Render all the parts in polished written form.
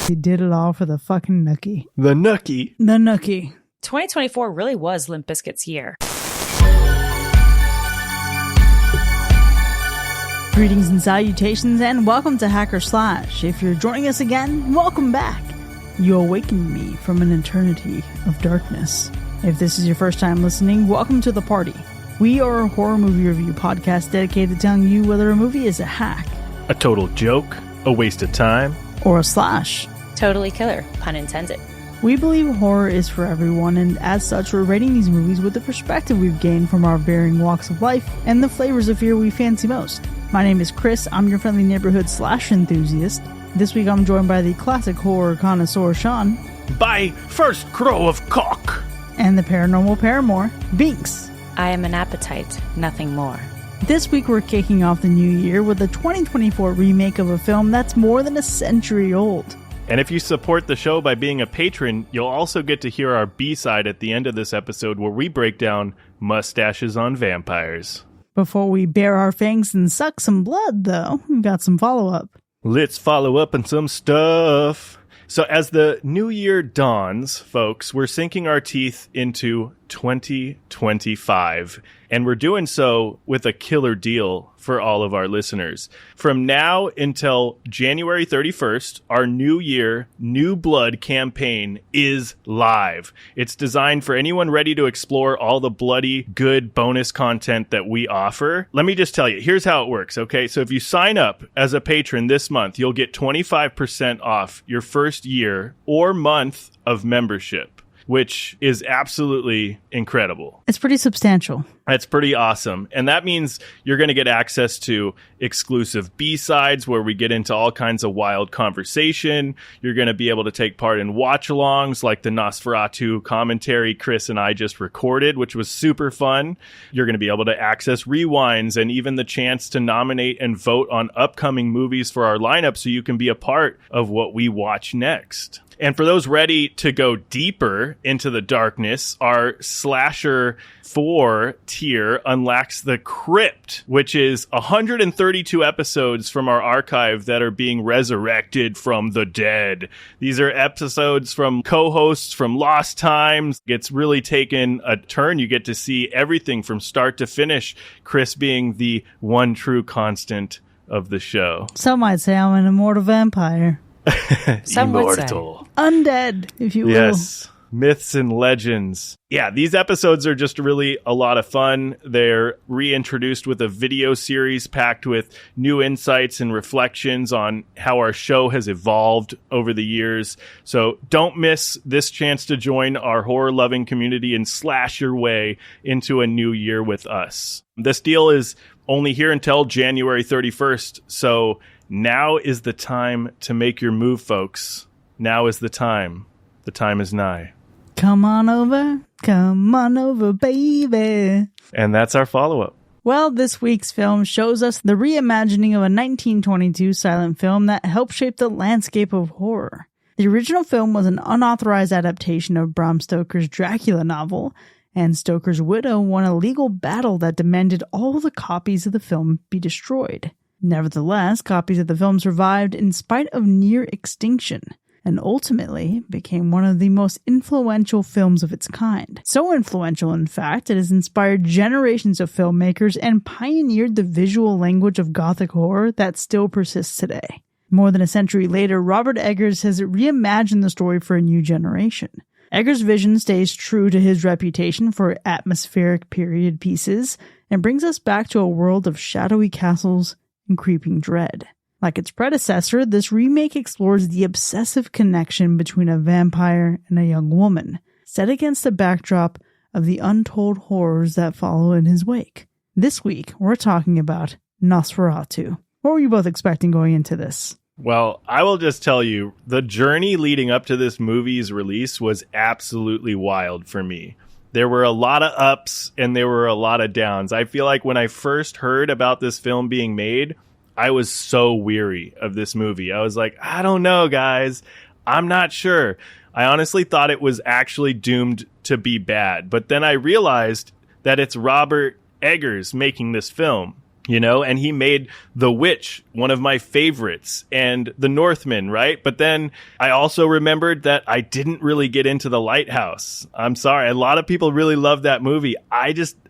He did it all for the fucking nookie. The nookie. The nookie. 2024 really was Limp Bizkit's year. Greetings and salutations, and welcome to Hacker Slash. If you're joining us again, welcome back. You awakened me from an eternity of darkness. If this is your first time listening, welcome to the party. We are a horror movie review podcast dedicated to telling you whether a movie is a hack, A total joke, a waste of time, or a slash. Totally killer, pun intended. We believe horror is for everyone, and as such, we're rating these movies with the perspective we've gained from our varying walks of life and the flavors of fear we fancy most. My name is Chris, I'm your friendly neighborhood slash enthusiast. This week I'm joined by the classic horror connoisseur Sean. by first crow of cock. And the paranormal paramour, Binks. I am an appetite, nothing more. This week we're kicking off the new year with a 2024 remake of a film that's more than a century old. And if you support the show by being a patron, you'll also get to hear our B-side at the end of this episode where we break down Mustaches on Vampires. Before we bare our fangs and suck some blood, though, we've got some follow-up. Let's follow up on some stuff. So as the new year dawns, folks, we're sinking our teeth into 2025. And we're doing so with a killer deal for all of our listeners. From now until January 31st, our New Year, New Blood campaign is live. It's designed for anyone ready to explore all the bloody good bonus content that we offer. Let me just tell you, here's how it works, okay? So if you sign up as a patron this month, you'll get 25% off your first year or month of membership, which is absolutely incredible. It's pretty substantial. That's pretty awesome. And that means you're going to get access to exclusive B-sides where we get into all kinds of wild conversation. You're going to be able to take part in watch-alongs like the Nosferatu commentary Chris and I just recorded, which was super fun. You're going to be able to access rewinds and even the chance to nominate and vote on upcoming movies for our lineup so you can be a part of what we watch next. And for those ready to go deeper into the darkness, our Slasher 4 tier unlocks The Crypt, which is 132 episodes from our archive that are being resurrected from the dead. These are episodes from co-hosts from Lost Times. It's really taken a turn. You get to see everything from start to finish, Chris being the one true constant of the show. Some might say I'm an immortal vampire. Some would say. Immortal. Undead, if you will. Yes. Myths and legends. Yeah, these episodes are just really a lot of fun. They're reintroduced with a video series packed with new insights and reflections on how our show has evolved over the years. So don't miss this chance to join our horror-loving community and slash your way into a new year with us. This deal is only here until January 31st, so now is the time to make your move, folks. Now is the time. The time is nigh. Come on over, baby. And that's our follow-up. Well, this week's film shows us the reimagining of a 1922 silent film that helped shape the landscape of horror. The original film was an unauthorized adaptation of Bram Stoker's Dracula novel, and Stoker's widow won a legal battle that demanded all the copies of the film be destroyed. Nevertheless, copies of the film survived in spite of near extinction, and ultimately became one of the most influential films of its kind. So influential, in fact, it has inspired generations of filmmakers and pioneered the visual language of Gothic horror that still persists today. More than a century later, Robert Eggers has reimagined the story for a new generation. Eggers' vision stays true to his reputation for atmospheric period pieces and brings us back to a world of shadowy castles and creeping dread. Like its predecessor, this remake explores the obsessive connection between a vampire and a young woman, set against the backdrop of the untold horrors that follow in his wake. This week, we're talking about Nosferatu. What were you both expecting going into this? Well, I will just tell you, the journey leading up to this movie's release was absolutely wild for me. There were a lot of ups and there were a lot of downs. I feel like when I first heard about this film being made, I was so weary of this movie. I was like, I don't know, guys. I'm not sure. I honestly thought it was actually doomed to be bad. But then I realized that it's Robert Eggers making this film. you know, and he made The Witch, one of my favorites, and The Northman, right? But then I also remembered that I didn't really get into The Lighthouse. I'm sorry. A lot of people really love that movie.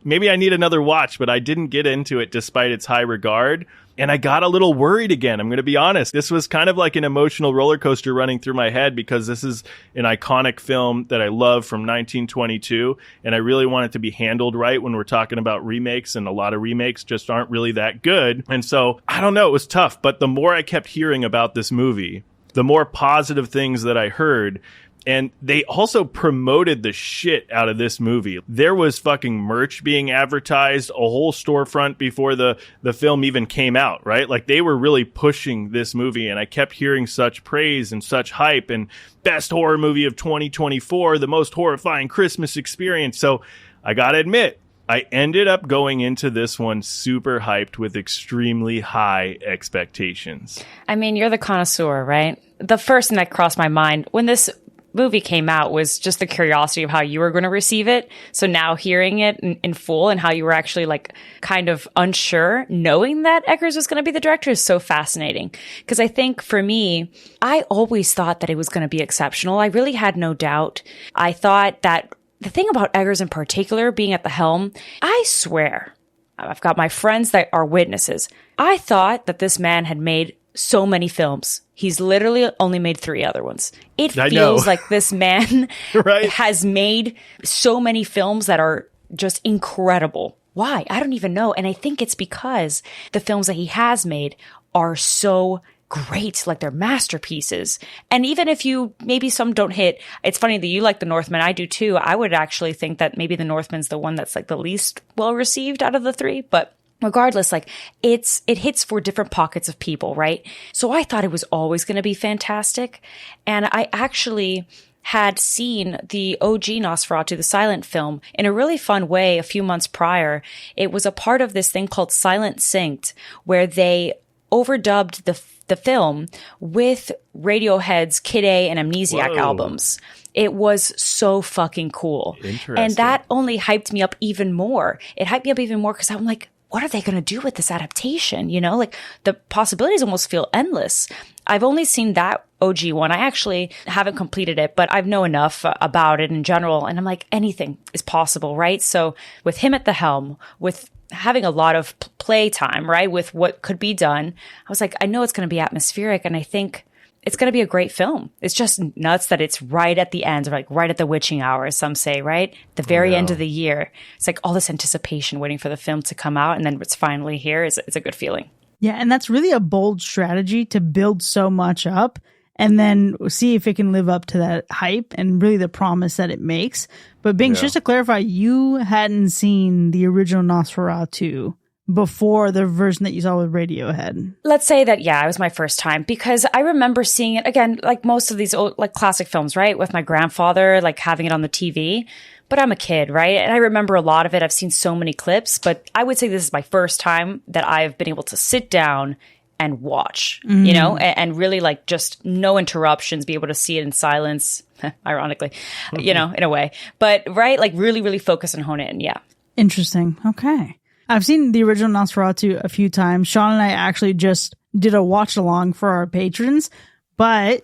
Maybe I need another watch, but I didn't get into it despite its high regard. And I got a little worried again. I'm going to be honest. This was kind of like an emotional roller coaster running through my head because this is an iconic film that I love from 1922. And I really want it to be handled right when we're talking about remakes. And a lot of remakes just aren't really that good. And so I don't know. It was tough. But the more I kept hearing about this movie, the more positive things that I heard. And they also promoted the shit out of this movie. There was fucking merch being advertised, a whole storefront before the film even came out, right? Like they were really pushing this movie, and I kept hearing such praise and such hype and best horror movie of 2024, the most horrifying Christmas experience. So I gotta admit, I ended up going into this one super hyped with extremely high expectations. I mean, you're the connoisseur, right? The first thing that crossed my mind when this movie came out was just the curiosity of how you were going to receive it. So now hearing it in full and how you were actually like kind of unsure, knowing that Eggers was going to be the director is so fascinating. Because I think for me, I always thought that it was going to be exceptional. I really had no doubt. I thought that the thing about Eggers in particular being at the helm, I swear, I've got my friends that are witnesses. I thought that this man had made so many films. He's literally only made 3 other ones. It feels like this man right? has made so many films that are just incredible. Why? I don't even know. And I think it's because the films that he has made are so great, like they're masterpieces. And even if maybe some don't hit, it's funny that you like The Northman. I do too. I would actually think that maybe The Northman's the one that's like the least well received out of the 3, but regardless, like it hits for different pockets of people, right? So I thought it was always going to be fantastic. And I actually had seen the OG Nosferatu, the silent film, in a really fun way a few months prior. It was a part of this thing called Silent Synced, where they overdubbed the film with Radiohead's Kid A and Amnesiac albums. It was so fucking cool. And that only hyped me up even more. It hyped me up even more because I'm like, what are they going to do with this adaptation? You know, like the possibilities almost feel endless. I've only seen that OG one. I actually haven't completed it, but I know enough about it in general. And I'm like, anything is possible, right? So with him at the helm, with having a lot of play time, right, with what could be done, I was like, I know it's going to be atmospheric. And I think it's going to be a great film. It's just nuts that it's right at the end, like right at the witching hour, as some say, right? The very end of the year. It's like all this anticipation waiting for the film to come out, and then it's finally here. It's a good feeling. Yeah, and that's really a bold strategy to build so much up and then see if it can live up to that hype and really the promise that it makes. But Binks, just to clarify, you hadn't seen the original Nosferatu before the version that you saw with Radiohead. Let's say that, yeah, it was my first time because I remember seeing it again, like most of these old, like classic films, right? With my grandfather, like having it on the TV. But I'm a kid, right? And I remember a lot of it. I've seen so many clips, but I would say this is my first time that I've been able to sit down and watch, you know, and really like just no interruptions, be able to see it in silence, ironically, you know, in a way. But, right, like really, really focus and hone it in, yeah. Interesting. Okay. I've seen the original Nosferatu a few times. Sean and I actually just did a watch along for our patrons, but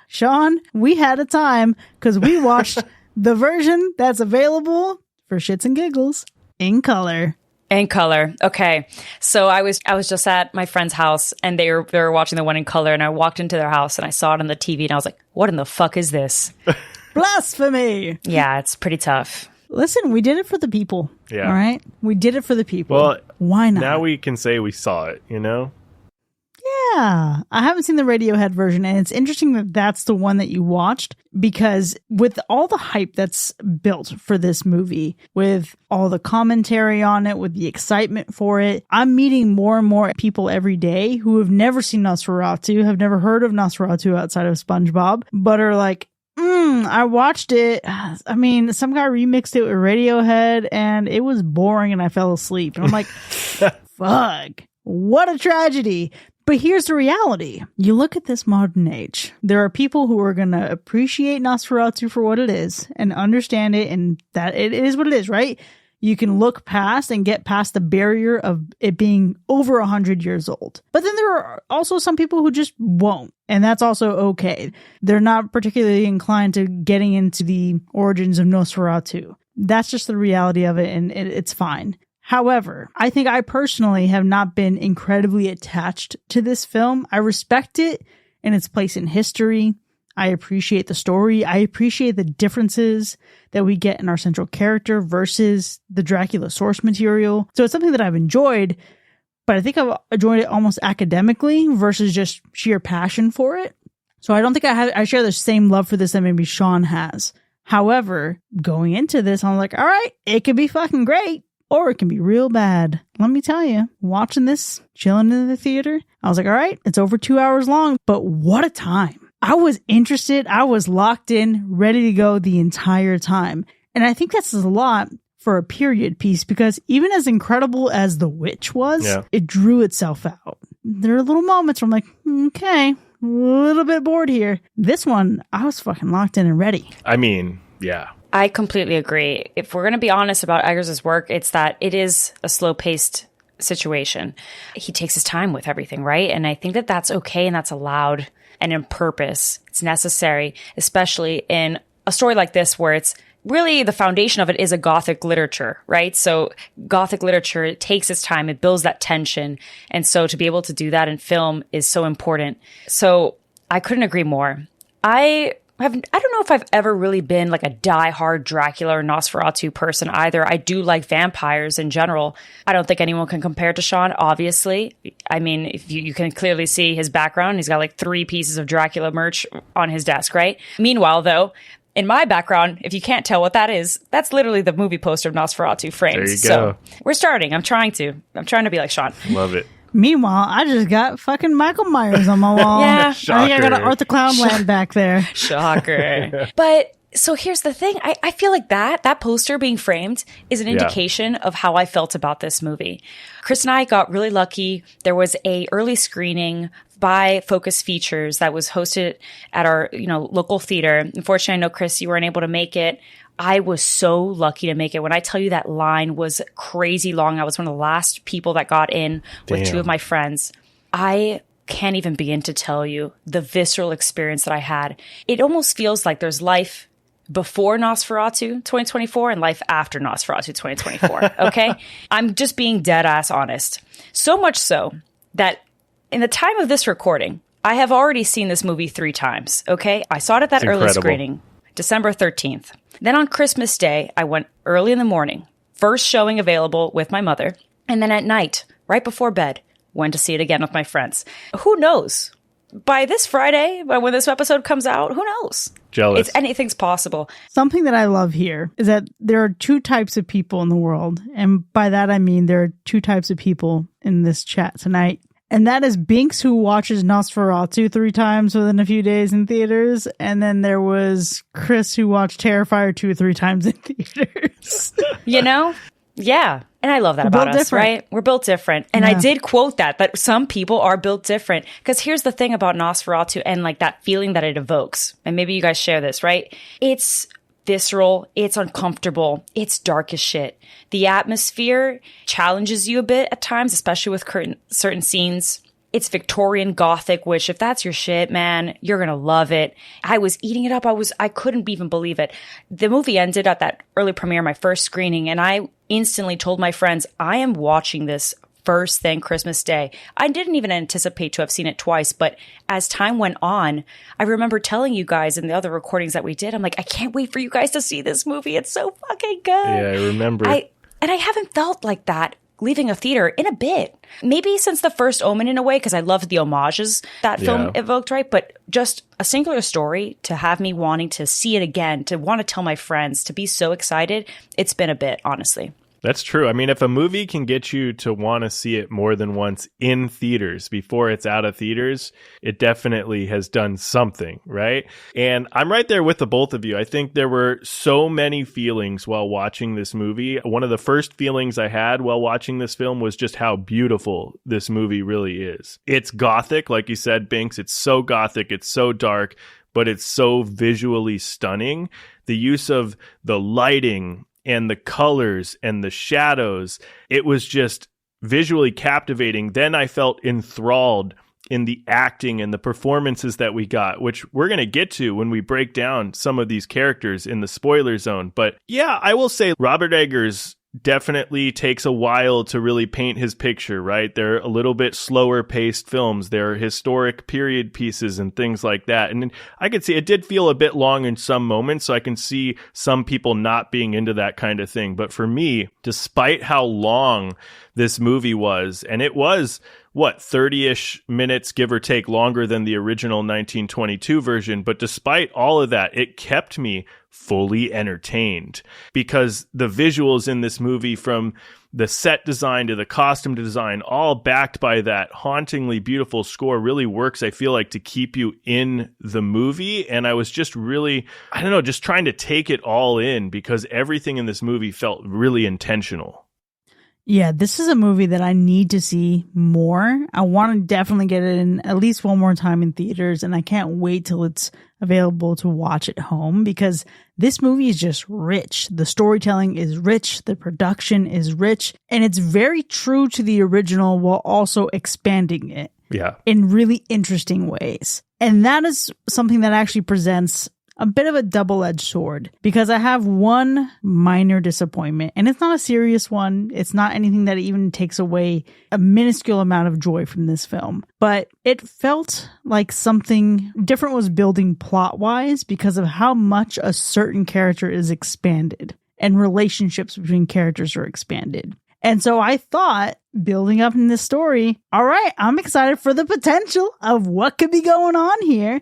Sean, we had a time because we watched the version that's available for shits and giggles in color. In color. Okay. So I was just at my friend's house and they were watching the one in color, and I walked into their house and I saw it on the TV and I was like, what in the fuck is this? Blasphemy. Yeah, it's pretty tough. Listen, we did it for the people. Yeah. All right? We did it for the people. Well, why not? Now we can say we saw it, you know? Yeah. I haven't seen the Radiohead version, and it's interesting that that's the one that you watched, because with all the hype that's built for this movie, with all the commentary on it, with the excitement for it, I'm meeting more and more people every day who have never seen Nosferatu, have never heard of Nosferatu outside of SpongeBob, but are like, I watched it. I mean, some guy remixed it with Radiohead and it was boring and I fell asleep. And I'm like, fuck, what a tragedy. But here's the reality. You look at this modern age, there are people who are going to appreciate Nosferatu for what it is and understand it, and that it is what it is, right? you can look past and get past the barrier of it being over 100 years old. But then there are also some people who just won't, and that's also okay. They're not particularly inclined to getting into the origins of Nosferatu. That's just the reality of it, and it's fine. However, I think I personally have not been incredibly attached to this film. I respect it and its place in history. I appreciate the story. I appreciate the differences that we get in our central character versus the Dracula source material. So it's something that I've enjoyed, but I think I've enjoyed it almost academically versus just sheer passion for it. So I don't think I share the same love for this that maybe Sean has. However, going into this, I'm like, all right, it could be fucking great, or it can be real bad. Let me tell you, watching this, chilling in the theater, I was like, all right, it's over 2 hours long, but what a time. I was interested. I was locked in, ready to go the entire time. And I think that's a lot for a period piece, because even as incredible as The Witch was, it drew itself out. There are little moments where I'm like, okay, a little bit bored here. This one, I was fucking locked in and ready. I mean, yeah. I completely agree. If we're going to be honest about Eggers' work, it's that it is a slow-paced situation. He takes his time with everything, right? And I think that that's okay and that's allowed. And in purpose, it's necessary, especially in a story like this where it's really the foundation of it is a Gothic literature, right? So Gothic literature, it takes its time, it builds that tension. And so to be able to do that in film is so important. So I couldn't agree more. I don't know if I've ever really been like a diehard Dracula or Nosferatu person either. I do like vampires in general. I don't think anyone can compare to Sean, obviously. I mean, if you can clearly see his background. He's got like 3 pieces of Dracula merch on his desk, right? Meanwhile, though, in my background, if you can't tell what that is, that's literally the movie poster of Nosferatu framed. There you so go. We're starting. I'm trying to be like Sean. Love it. Meanwhile, I just got fucking Michael Myers on my wall. Yeah. I think I got an Arthur Clownland back there. Shocker. But so here's the thing. I feel like that poster being framed is an indication of how I felt about this movie. Chris and I got really lucky. There was a early screening by Focus Features that was hosted at our, local theater. Unfortunately, I know, Chris, you weren't able to make it. I was so lucky to make it. When I tell you that line was crazy long, I was one of the last people that got in with 2 of my friends. I can't even begin to tell you the visceral experience that I had. It almost feels like there's life before Nosferatu 2024 and life after Nosferatu 2024. Okay? I'm just being dead ass honest. So much so that in the time of this recording, I have already seen this movie 3 times. Okay? I saw it at that early screening, December 13th. Then on Christmas Day, I went early in the morning, first showing available with my mother. And then at night, right before bed, went to see it again with my friends. Who knows? By this Friday, by when this episode comes out, who knows? Jealous. Anything's possible. Something that I love here is that there are 2 types of people in the world. And by that, I mean there are 2 types of people in this chat tonight. And that is Binks, who watches Nosferatu 3 times within a few days in theaters. And then there was Chris, who watched Terrifier 2 or 3 times in theaters. Yeah. And I love that about us, right? We're built different. And I did quote that some people are built different. Because here's the thing about Nosferatu and like that feeling that it evokes. And maybe you guys share this, right? It's visceral, it's uncomfortable, it's dark as shit. The atmosphere challenges you a bit at times, especially with certain scenes. It's Victorian Gothic, which if that's your shit, man, you're gonna love it. I was eating it up. I couldn't even believe it. The movie ended at that early premiere, my first screening, and I instantly told my friends, I am watching this first thing Christmas Day. I didn't even anticipate to have seen it twice, but as time went on, I remember telling you guys in the other recordings that we did, I'm like, I can't wait for you guys to see this movie. It's so fucking good. Yeah, I remember. And I haven't felt like that leaving a theater in a bit. Maybe since The First Omen in a way, because I loved the homages that film evoked, right? But just a singular story to have me wanting to see it again, to want to tell my friends, to be so excited, it's been a bit, honestly. That's true. I mean, if a movie can get you to want to see it more than once in theaters before it's out of theaters, it definitely has done something, right? And I'm right there with the both of you. I think there were so many feelings while watching this movie. One of the first feelings I had while watching this film was just how beautiful this movie really is. It's Gothic, like you said, Binks. It's so Gothic. It's so dark, but it's so visually stunning. The use of the lighting and the colors and the shadows. It was just visually captivating. Then I felt enthralled in the acting and the performances that we got, which we're going to get to when we break down some of these characters in the spoiler zone. But yeah, I will say Robert Eggers definitely takes a while to really paint his picture, right? They're a little bit slower paced films. They're historic period pieces and things like that. And I could see it did feel a bit long in some moments, so I can see some people not being into that kind of thing. But for me, despite how long this movie was, and it was, 30-ish minutes, give or take, longer than the original 1922 version. But despite all of that, it kept me fully entertained because the visuals in this movie, from the set design to the costume design, all backed by that hauntingly beautiful score, really works, I feel like, to keep you in the movie. And I was just really, just trying to take it all in because everything in this movie felt really intentional. Yeah, this is a movie that I need to see more. I want to definitely get it in at least one more time in theaters, and I can't wait till it's available to watch at home because this movie is just rich. The storytelling is rich, the production is rich, and it's very true to the original while also expanding it. Yeah. In really interesting ways. And that is something that actually presents a bit of a double-edged sword because I have one minor disappointment, and it's not a serious one. It's not anything that even takes away a minuscule amount of joy from this film, but it felt like something different was building plot-wise because of how much a certain character is expanded and relationships between characters are expanded. And so I thought, building up in this story, all right, I'm excited for the potential of what could be going on here.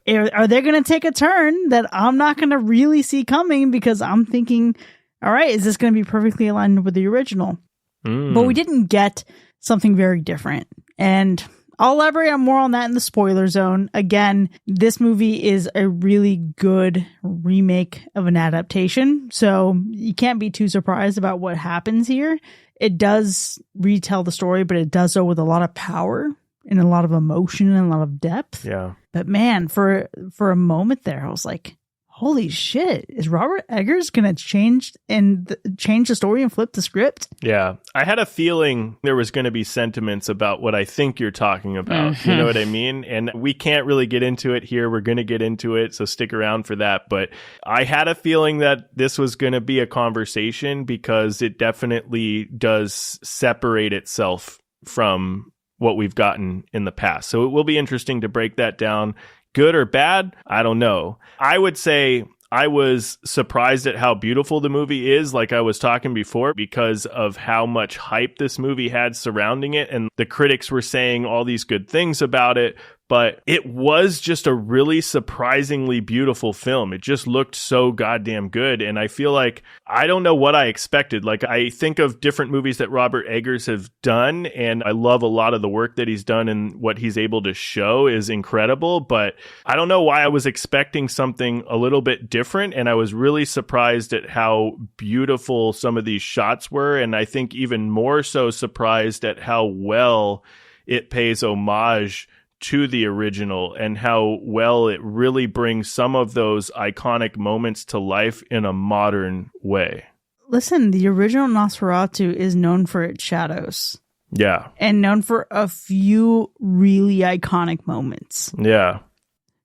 Are they going to take a turn that I'm not going to really see coming because I'm thinking, all right, is this going to be perfectly aligned with the original? But we didn't get something very different. And I'll elaborate more on that in the spoiler zone. Again, this movie is a really good remake of an adaptation, so you can't be too surprised about what happens here. It does retell the story, but it does so with a lot of power and a lot of emotion and a lot of depth. Yeah. But man, for a moment there, I was like, holy shit, is Robert Eggers going to change the story and flip the script? Yeah. I had a feeling there was going to be sentiments about what I think you're talking about. Mm-hmm. You know what I mean? And we can't really get into it here. We're going to get into it, so stick around for that. But I had a feeling that this was going to be a conversation because it definitely does separate itself from what we've gotten in the past. So it will be interesting to break that down. Good or bad? I don't know. I would say I was surprised at how beautiful the movie is, like I was talking before, because of how much hype this movie had surrounding it. And the critics were saying all these good things about it. But it was just a really surprisingly beautiful film. It just looked so goddamn good. And I feel like I don't know what I expected. Like, I think of different movies that Robert Eggers have done, and I love a lot of the work that he's done, and what he's able to show is incredible. But I don't know why I was expecting something a little bit different. And I was really surprised at how beautiful some of these shots were. And I think even more so surprised at how well it pays homage to the original and how well it really brings some of those iconic moments to life in a modern way. Listen, the original Nosferatu is known for its shadows. Yeah. And known for a few really iconic moments. Yeah.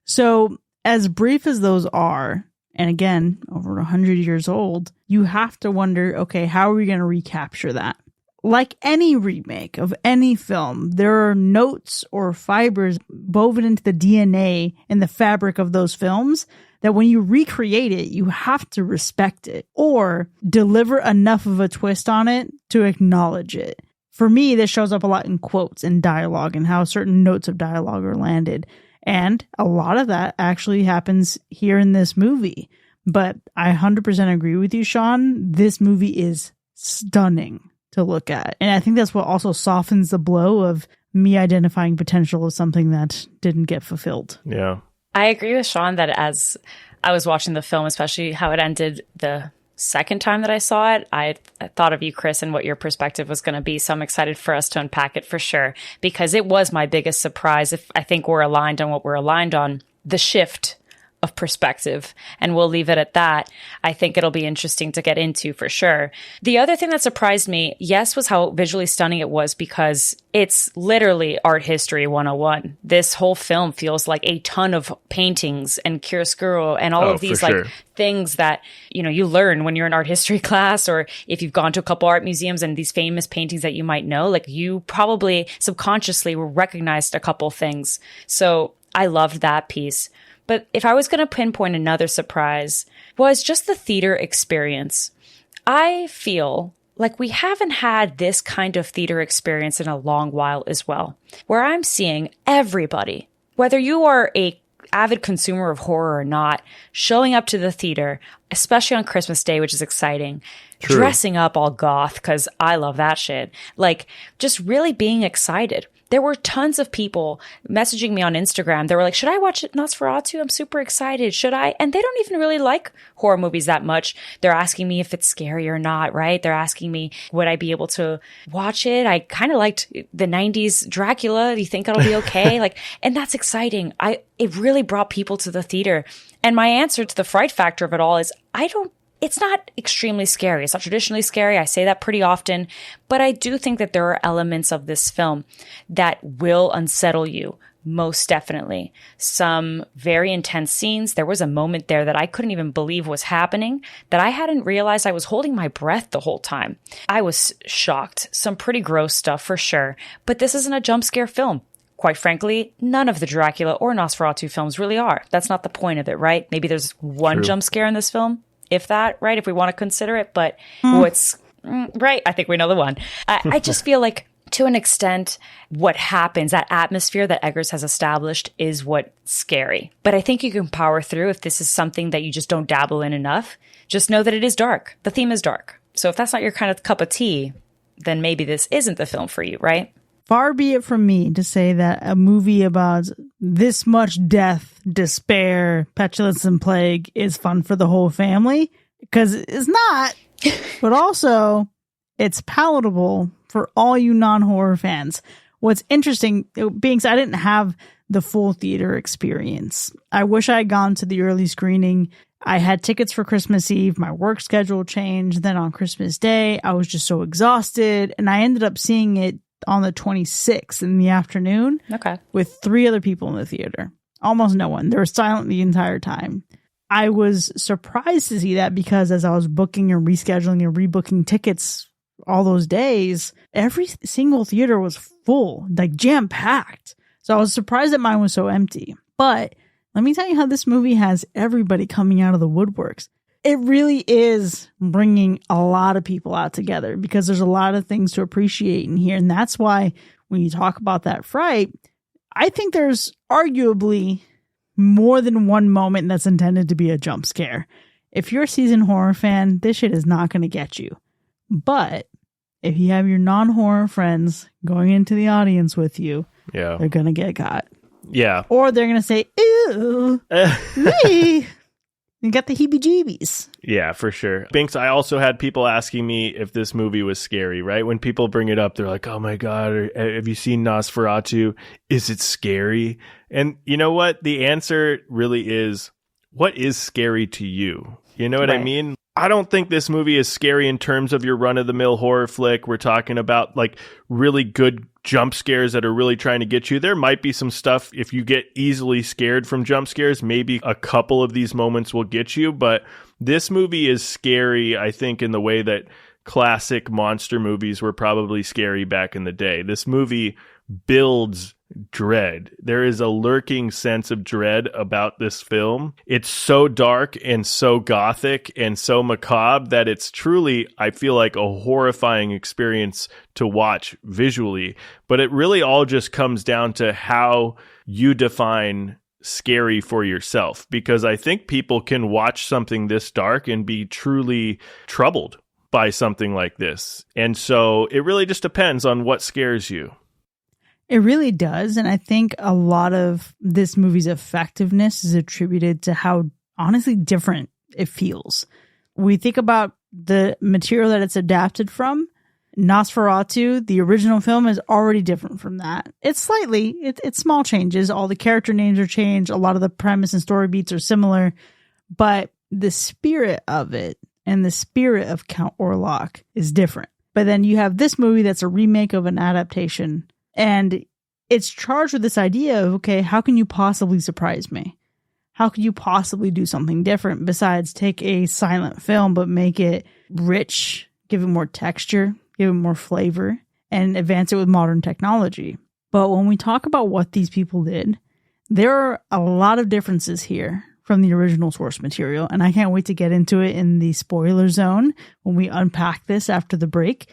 So, as brief as those are, and again, over 100 years old, you have to wonder, okay, how are we going to recapture that? Like any remake of any film, there are notes or fibers woven into the DNA and the fabric of those films that when you recreate it, you have to respect it or deliver enough of a twist on it to acknowledge it. For me, this shows up a lot in quotes and dialogue and how certain notes of dialogue are landed. And a lot of that actually happens here in this movie. But I 100% agree with you, Sean. This movie is stunning to look at. And I think that's what also softens the blow of me identifying potential as something that didn't get fulfilled. Yeah. I agree with Sean that as I was watching the film, especially how it ended the second time that I saw it, I thought of you, Chris, and what your perspective was going to be. So I'm excited for us to unpack it for sure, because it was my biggest surprise. If I think we're aligned on what we're aligned on, the shift of perspective, and we'll leave it at that. I think it'll be interesting to get into for sure. The other thing that surprised me, yes, was how visually stunning it was, because it's literally art history 101. This whole film feels like a ton of paintings and chiaroscuro and all of these like things that, you know, you learn when you're in art history class, or if you've gone to a couple art museums, and these famous paintings that you might know, like you probably subconsciously recognized a couple things. So I loved that piece. But if I was going to pinpoint another surprise, was just the theater experience. I feel like we haven't had this kind of theater experience in a long while as well, where I'm seeing everybody, whether you are a avid consumer of horror or not, showing up to the theater, especially on Christmas Day, which is exciting, dressing up all goth, because I love that shit. Like, just really being excited. There were tons of people messaging me on Instagram. They were like, should I watch Nosferatu? I'm super excited. Should I? And they don't even really like horror movies that much. They're asking me if it's scary or not, right? They're asking me, would I be able to watch it? I kind of liked the 90s Dracula. Do you think it'll be okay? Like, and that's exciting. It really brought people to the theater. And my answer to the fright factor of it all is, it's not extremely scary. It's not traditionally scary. I say that pretty often, but I do think that there are elements of this film that will unsettle you. Most definitely. Some very intense scenes. There was a moment there that I couldn't even believe was happening, that I hadn't realized I was holding my breath the whole time. I was shocked. Some pretty gross stuff for sure, but this isn't a jump scare film. Quite frankly, none of the Dracula or Nosferatu films really are. That's not the point of it, right? Maybe there's one jump scare in this film, if that, right? If we want to consider it, but what's right? I think we know the one. I just feel like, to an extent, what happens, that atmosphere that Eggers has established, is what's scary. But I think you can power through if this is something that you just don't dabble in enough. Just know that it is dark. The theme is dark. So if that's not your kind of cup of tea, then maybe this isn't the film for you, right? Far be it from me to say that a movie about this much death, despair, petulance, and plague is fun for the whole family, because it's not. But also, it's palatable for all you non-horror fans. What's interesting, being I didn't have the full theater experience. I wish I had gone to the early screening. I had tickets for Christmas Eve. My work schedule changed. Then on Christmas Day, I was just so exhausted. And I ended up seeing it on the 26th in the afternoon. Okay. With 3 other people in the theater. Almost no one. They were silent the entire time. I was surprised to see that, because as I was booking and rescheduling and rebooking tickets all those days, every single theater was full, like jam-packed. So I was surprised that mine was so empty. But let me tell you how this movie has everybody coming out of the woodworks. It really is bringing a lot of people out together, because there's a lot of things to appreciate in here. And that's why when you talk about that fright, I think there's arguably more than one moment that's intended to be a jump scare. If you're a seasoned horror fan, this shit is not going to get you. But if you have your non-horror friends going into the audience with you, they're going to get got. Yeah. Or they're going to say, ew, me. You got the heebie-jeebies. Yeah, for sure. Binks, I also had people asking me if this movie was scary, right? When people bring it up, they're like, oh my God, have you seen Nosferatu? Is it scary? And you know what? The answer really is, what is scary to you? You know what I mean? I don't think this movie is scary in terms of your run-of-the-mill horror flick. We're talking about like really good jump scares that are really trying to get you. There might be some stuff, if you get easily scared from jump scares, maybe a couple of these moments will get you. But this movie is scary, I think, in the way that classic monster movies were probably scary back in the day. This movie builds dread. There is a lurking sense of dread about this film. It's so dark and so gothic and so macabre that it's truly, I feel like, a horrifying experience to watch visually. But it really all just comes down to how you define scary for yourself, because I think people can watch something this dark and be truly troubled by something like this. And so it really just depends on what scares you. It really does. And I think a lot of this movie's effectiveness is attributed to how honestly different it feels. We think about the material that it's adapted from. Nosferatu, the original film, is already different from that. It's small changes. All the character names are changed. A lot of the premise and story beats are similar, but the spirit of it and the spirit of Count Orlok is different. But then you have this movie that's a remake of an adaptation, and it's charged with this idea of, okay, how can you possibly surprise me? How could you possibly do something different besides take a silent film but make it rich, give it more texture, give it more flavor, and advance it with modern technology? But when we talk about what these people did, there are a lot of differences here from the original source material, and I can't wait to get into it in the spoiler zone when we unpack this after the break.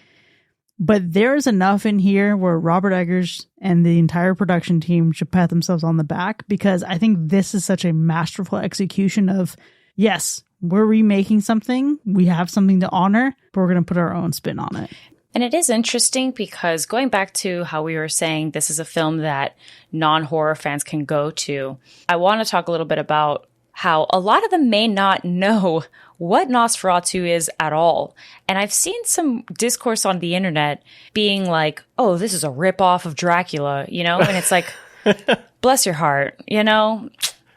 But there's enough in here where Robert Eggers and the entire production team should pat themselves on the back, because I think this is such a masterful execution of, yes, we're remaking something, we have something to honor, but we're going to put our own spin on it. And it is interesting because going back to how we were saying this is a film that non-horror fans can go to, I want to talk a little bit about how a lot of them may not know what Nosferatu is at all. And I've seen some discourse on the internet being like, oh, this is a ripoff of Dracula, you know? And it's like, bless your heart, you know?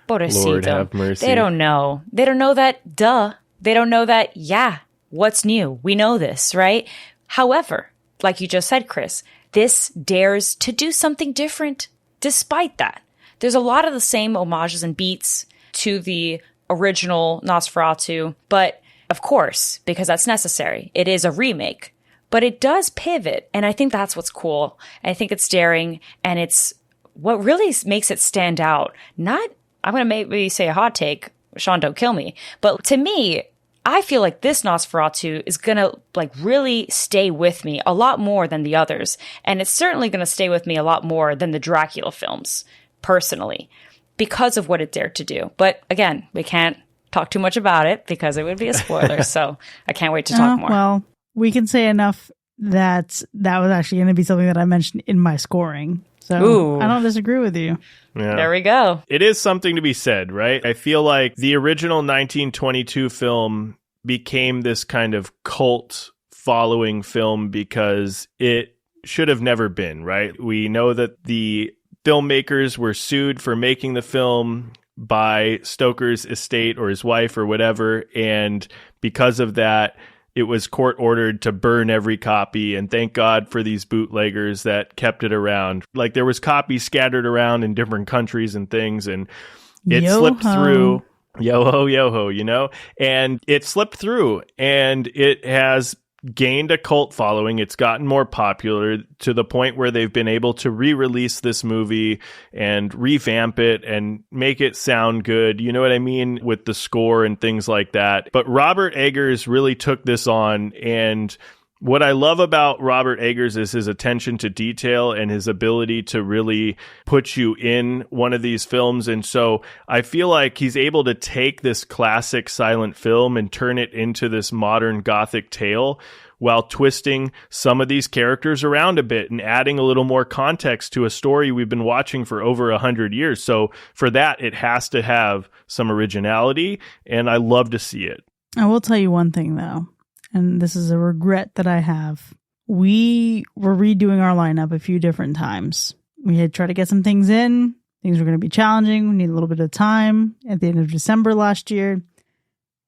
Pobrecito. Lord have mercy. They don't know. They don't know that, duh. They don't know that, yeah, what's new? We know this, right? However, like you just said, Chris, this dares to do something different despite that. There's a lot of the same homages and beats to the original Nosferatu, but of course, because that's necessary, it is a remake, but it does pivot, and I think that's what's cool. I think it's daring, and it's what really makes it stand out. Not, I'm going to maybe say a hot take, Sean, don't kill me, but to me, I feel like this Nosferatu is going to like really stay with me a lot more than the others, and it's certainly going to stay with me a lot more than the Dracula films, personally, because of what it dared to do. But again, we can't talk too much about it because it would be a spoiler. So I can't wait to talk more. Well, we can say enough that was actually going to be something that I mentioned in my scoring. So I don't disagree with you. Yeah. There we go. It is something to be said, right? I feel like the original 1922 film became this kind of cult following film because it should have never been, right? We know that the filmmakers were sued for making the film by Stoker's estate or his wife or whatever, and because of that, it was court ordered to burn every copy, and thank God for these bootleggers that kept it around. Like, there was copies scattered around in different countries and things, and it slipped through. Yo-ho, yo-ho, you know? And it slipped through, and it has gained a cult following. It's gotten more popular to the point where they've been able to re-release this movie and revamp it and make it sound good. You know what I mean? With the score and things like that. But Robert Eggers really took this on, and what I love about Robert Eggers is his attention to detail and his ability to really put you in one of these films. And so I feel like he's able to take this classic silent film and turn it into this modern Gothic tale while twisting some of these characters around a bit and adding a little more context to a story we've been watching for over 100 years. So for that, it has to have some originality, and I love to see it. I will tell you one thing, though. And this is a regret that I have. We were redoing our lineup a few different times. We had tried to get some things in. Things were going to be challenging. We need a little bit of time at the end of December last year.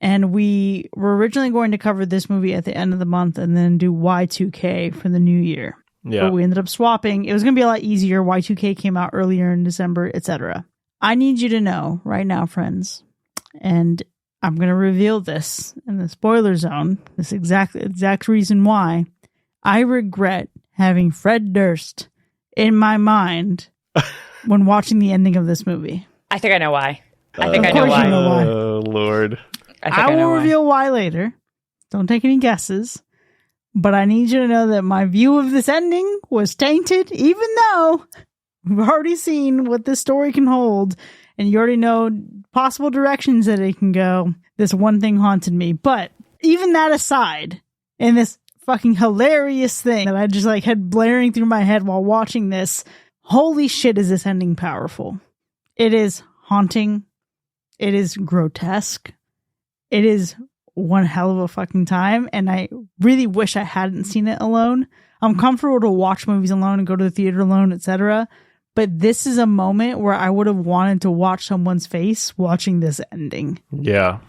And we were originally going to cover this movie at the end of the month and then do Y2K for the new year. Yeah. But we ended up swapping. It was going to be a lot easier. Y2K came out earlier in December, etc. I need you to know right now, friends, and I'm going to reveal this in the spoiler zone, this exact reason why I regret having Fred Durst in my mind when watching the ending of this movie. I think I know why. I think I know why. You know why. Oh, Lord. I will reveal why later. Don't take any guesses. But I need you to know that my view of this ending was tainted, even though we've already seen what this story can hold. And you already know possible directions that it can go. This one thing haunted me. But even that aside, and this fucking hilarious thing that I just like had blaring through my head while watching this, holy shit, is this ending powerful. It is haunting. It is grotesque. It is one hell of a fucking time, and I really wish I hadn't seen it alone. I'm comfortable to watch movies alone and go to the theater alone, etc. But this is a moment where I would have wanted to watch someone's face watching this ending. Yeah.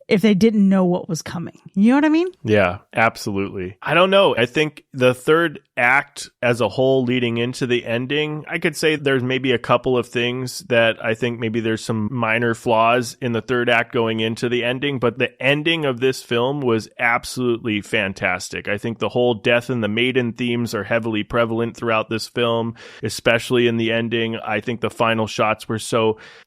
If they didn't know what was coming. You know what I mean? Yeah, absolutely. I don't know. I think the third act as a whole leading into the ending, I could say there's maybe a couple of things that I think maybe there's some minor flaws in the third act going into the ending, but the ending of this film was absolutely fantastic. I think the whole death and the maiden themes are heavily prevalent throughout this film, especially in the ending. I think the final shots were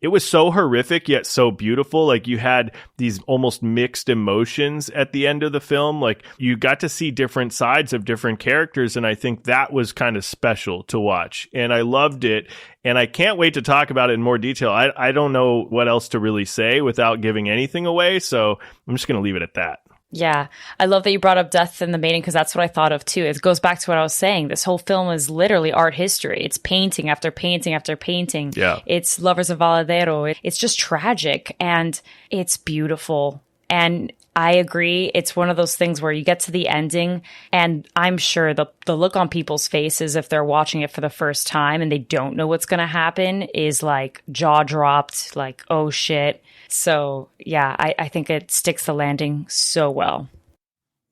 it was so horrific yet so beautiful. Like you had these almost mixed emotions at the end of the film. Like you got to see different sides of different characters, and I think that was kind of special to watch, and I loved it, and I can't wait to talk about it in more detail. I don't know what else to really say without giving anything away, so I'm just going to leave it at that. Yeah, I love that you brought up Death and the Maiden, because that's what I thought of too. It goes back to what I was saying. This whole film is literally art history. It's painting after painting after painting. Yeah. It's Lovers of Valadero. It's just tragic, and it's beautiful. And I agree. It's one of those things where you get to the ending, and I'm sure the look on people's faces if they're watching it for the first time and they don't know what's going to happen is like jaw dropped, like, oh shit. So yeah, I think it sticks the landing so well.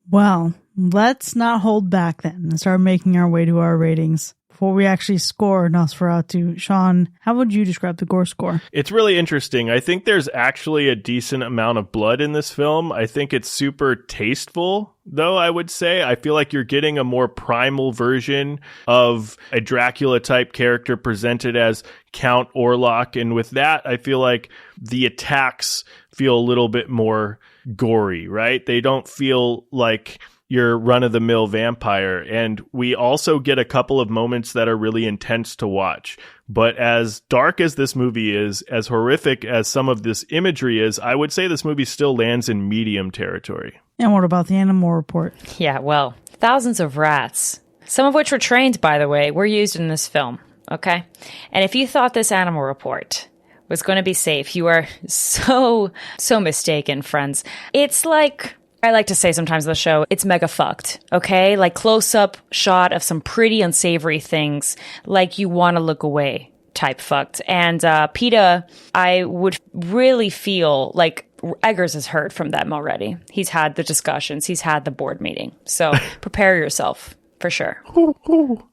Well, let's not hold back then and start making our way to our ratings. Before we actually score Nosferatu, Sean, how would you describe the gore score? It's really interesting. I think there's actually a decent amount of blood in this film. I think it's super tasteful, though, I would say. I feel like you're getting a more primal version of a Dracula-type character presented as Count Orlok. And with that, I feel like the attacks feel a little bit more gory, right? They don't feel like your run-of-the-mill vampire. And we also get a couple of moments that are really intense to watch. But as dark as this movie is, as horrific as some of this imagery is, I would say this movie still lands in medium territory. And what about the animal report? Yeah, well, thousands of rats, some of which were trained, by the way, were used in this film, okay? And if you thought this animal report was going to be safe, you are so mistaken, friends. It's like, I like to say sometimes on the show, it's mega fucked, okay? Like close-up shot of some pretty unsavory things, like you want to look away type fucked. And PETA, I would really feel like Eggers has heard from them already. He's had the discussions. He's had the board meeting. So prepare yourself, for sure.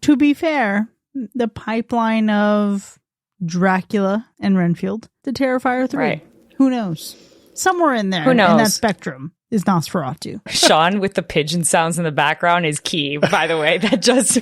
To be fair, the pipeline of Dracula and Renfield, the Terrifier 3. Right. Who knows? Somewhere in there, Who knows? in that spectrum, is Nosferatu. Sean with the pigeon sounds in the background is key, by the way. That just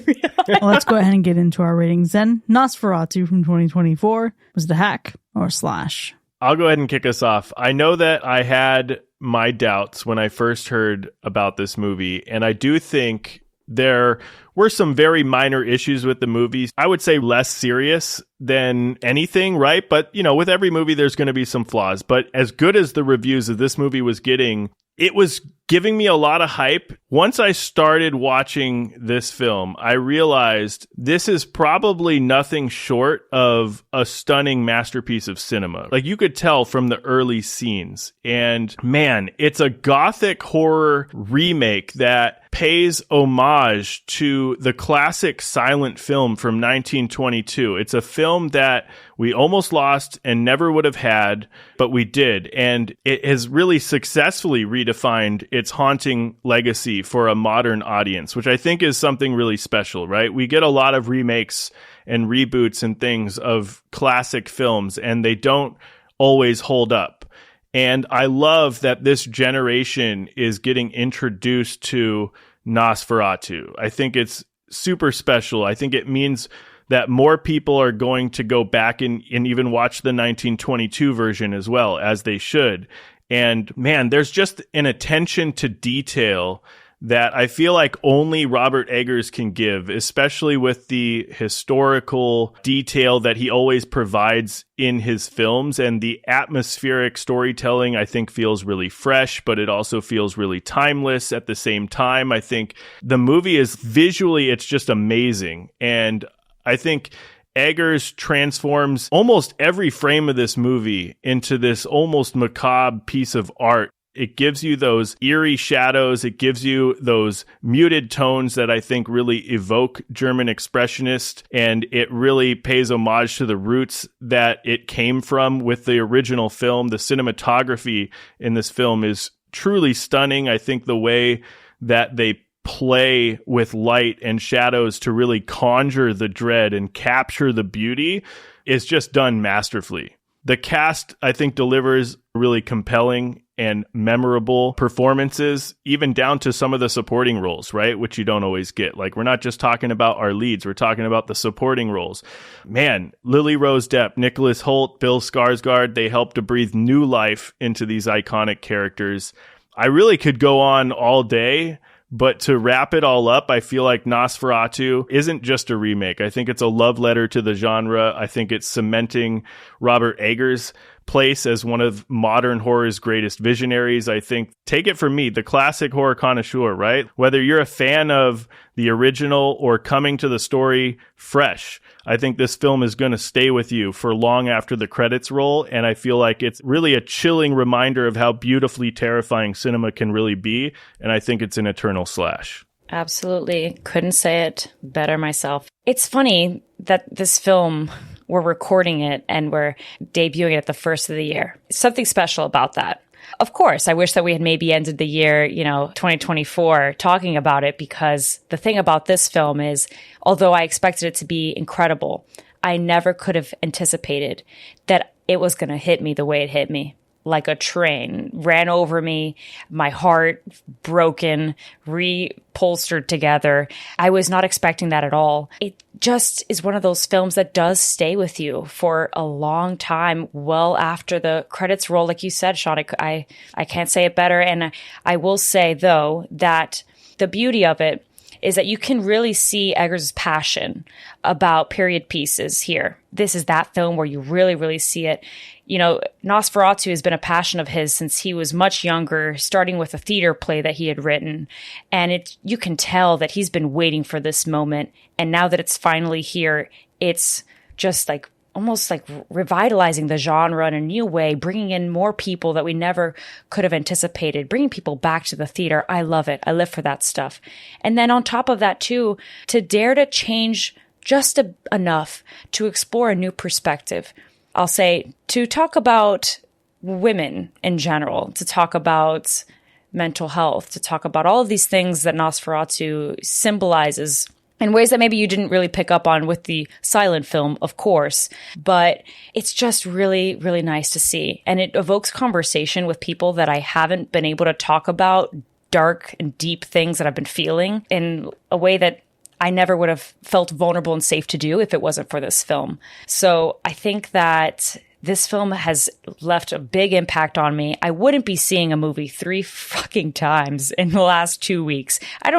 Well, let's go ahead and get into our ratings then. Nosferatu from 2024 was the hack or slash? I'll go ahead and kick us off. I know that I had my doubts when I first heard about this movie, and I do think there were some very minor issues with the movie. I would say less serious than anything, right? But, you know, with every movie, there's going to be some flaws. But as good as the reviews of this movie was getting, it was giving me a lot of hype. Once I started watching this film, I realized this is probably nothing short of a stunning masterpiece of cinema. Like you could tell from the early scenes. And man, it's a gothic horror remake that pays homage to the classic silent film from 1922. It's a film that we almost lost and never would have had, but we did. And it has really successfully redefined its haunting legacy for a modern audience, which I think is something really special, right? We get a lot of remakes and reboots and things of classic films, and they don't always hold up. And I love that this generation is getting introduced to Nosferatu. I think it's super special. I think it means that more people are going to go back and even watch the 1922 version as well, as they should. And man, there's just an attention to detail that I feel like only Robert Eggers can give, especially with the historical detail that he always provides in his films. And the atmospheric storytelling, I think, feels really fresh, but it also feels really timeless at the same time. I think the movie is visually, it's just amazing. And I think Eggers transforms almost every frame of this movie into this almost macabre piece of art. It gives you those eerie shadows. It gives you those muted tones that I think really evoke German expressionist, and it really pays homage to the roots that it came from with the original film. The cinematography in this film is truly stunning. I think the way that they play with light and shadows to really conjure the dread and capture the beauty is just done masterfully. The cast, I think, delivers really compelling and memorable performances, even down to some of the supporting roles, right? Which you don't always get. Like, we're not just talking about our leads, we're talking about the supporting roles. Man, Lily Rose Depp, Nicholas Hoult, Bill Skarsgård, they helped to breathe new life into these iconic characters. I really could go on all day, but to wrap it all up, I feel like Nosferatu isn't just a remake. I think it's a love letter to the genre. I think it's cementing Robert Eggers' place as one of modern horror's greatest visionaries. I think, take it from me, the classic horror connoisseur, right? Whether you're a fan of the original or coming to the story fresh, I think this film is going to stay with you for long after the credits roll. And I feel like it's really a chilling reminder of how beautifully terrifying cinema can really be. And I think it's an eternal slash. Absolutely. Couldn't say it better myself. It's funny that this film, we're recording it and we're debuting it at the first of the year. Something special about that. Of course, I wish that we had maybe ended the year, 2024 talking about it, because the thing about this film is, although I expected it to be incredible, I never could have anticipated that it was going to hit me the way it hit me. Like a train, ran over me, my heart broken, repolstered together. I was not expecting that at all. It just is one of those films that does stay with you for a long time, well after the credits roll. Like you said, Sean, I can't say it better. And I will say, though, that the beauty of it is that you can really see Eggers' passion about period pieces here. This is that film where you really, really see it. Nosferatu has been a passion of his since he was much younger, starting with a theater play that he had written. And you can tell that he's been waiting for this moment. And now that it's finally here, it's just like almost like revitalizing the genre in a new way, bringing in more people that we never could have anticipated, bringing people back to the theater. I love it. I live for that stuff. And then on top of that, too, to dare to change just enough to explore a new perspective. I'll say, to talk about women in general, to talk about mental health, to talk about all of these things that Nosferatu symbolizes in ways that maybe you didn't really pick up on with the silent film, of course. But it's just really, really nice to see. And it evokes conversation with people that I haven't been able to talk about dark and deep things that I've been feeling in a way that I never would have felt vulnerable and safe to do if it wasn't for this film. So I think that this film has left a big impact on me. I wouldn't be seeing a movie 3 fucking times in the last 2 weeks. I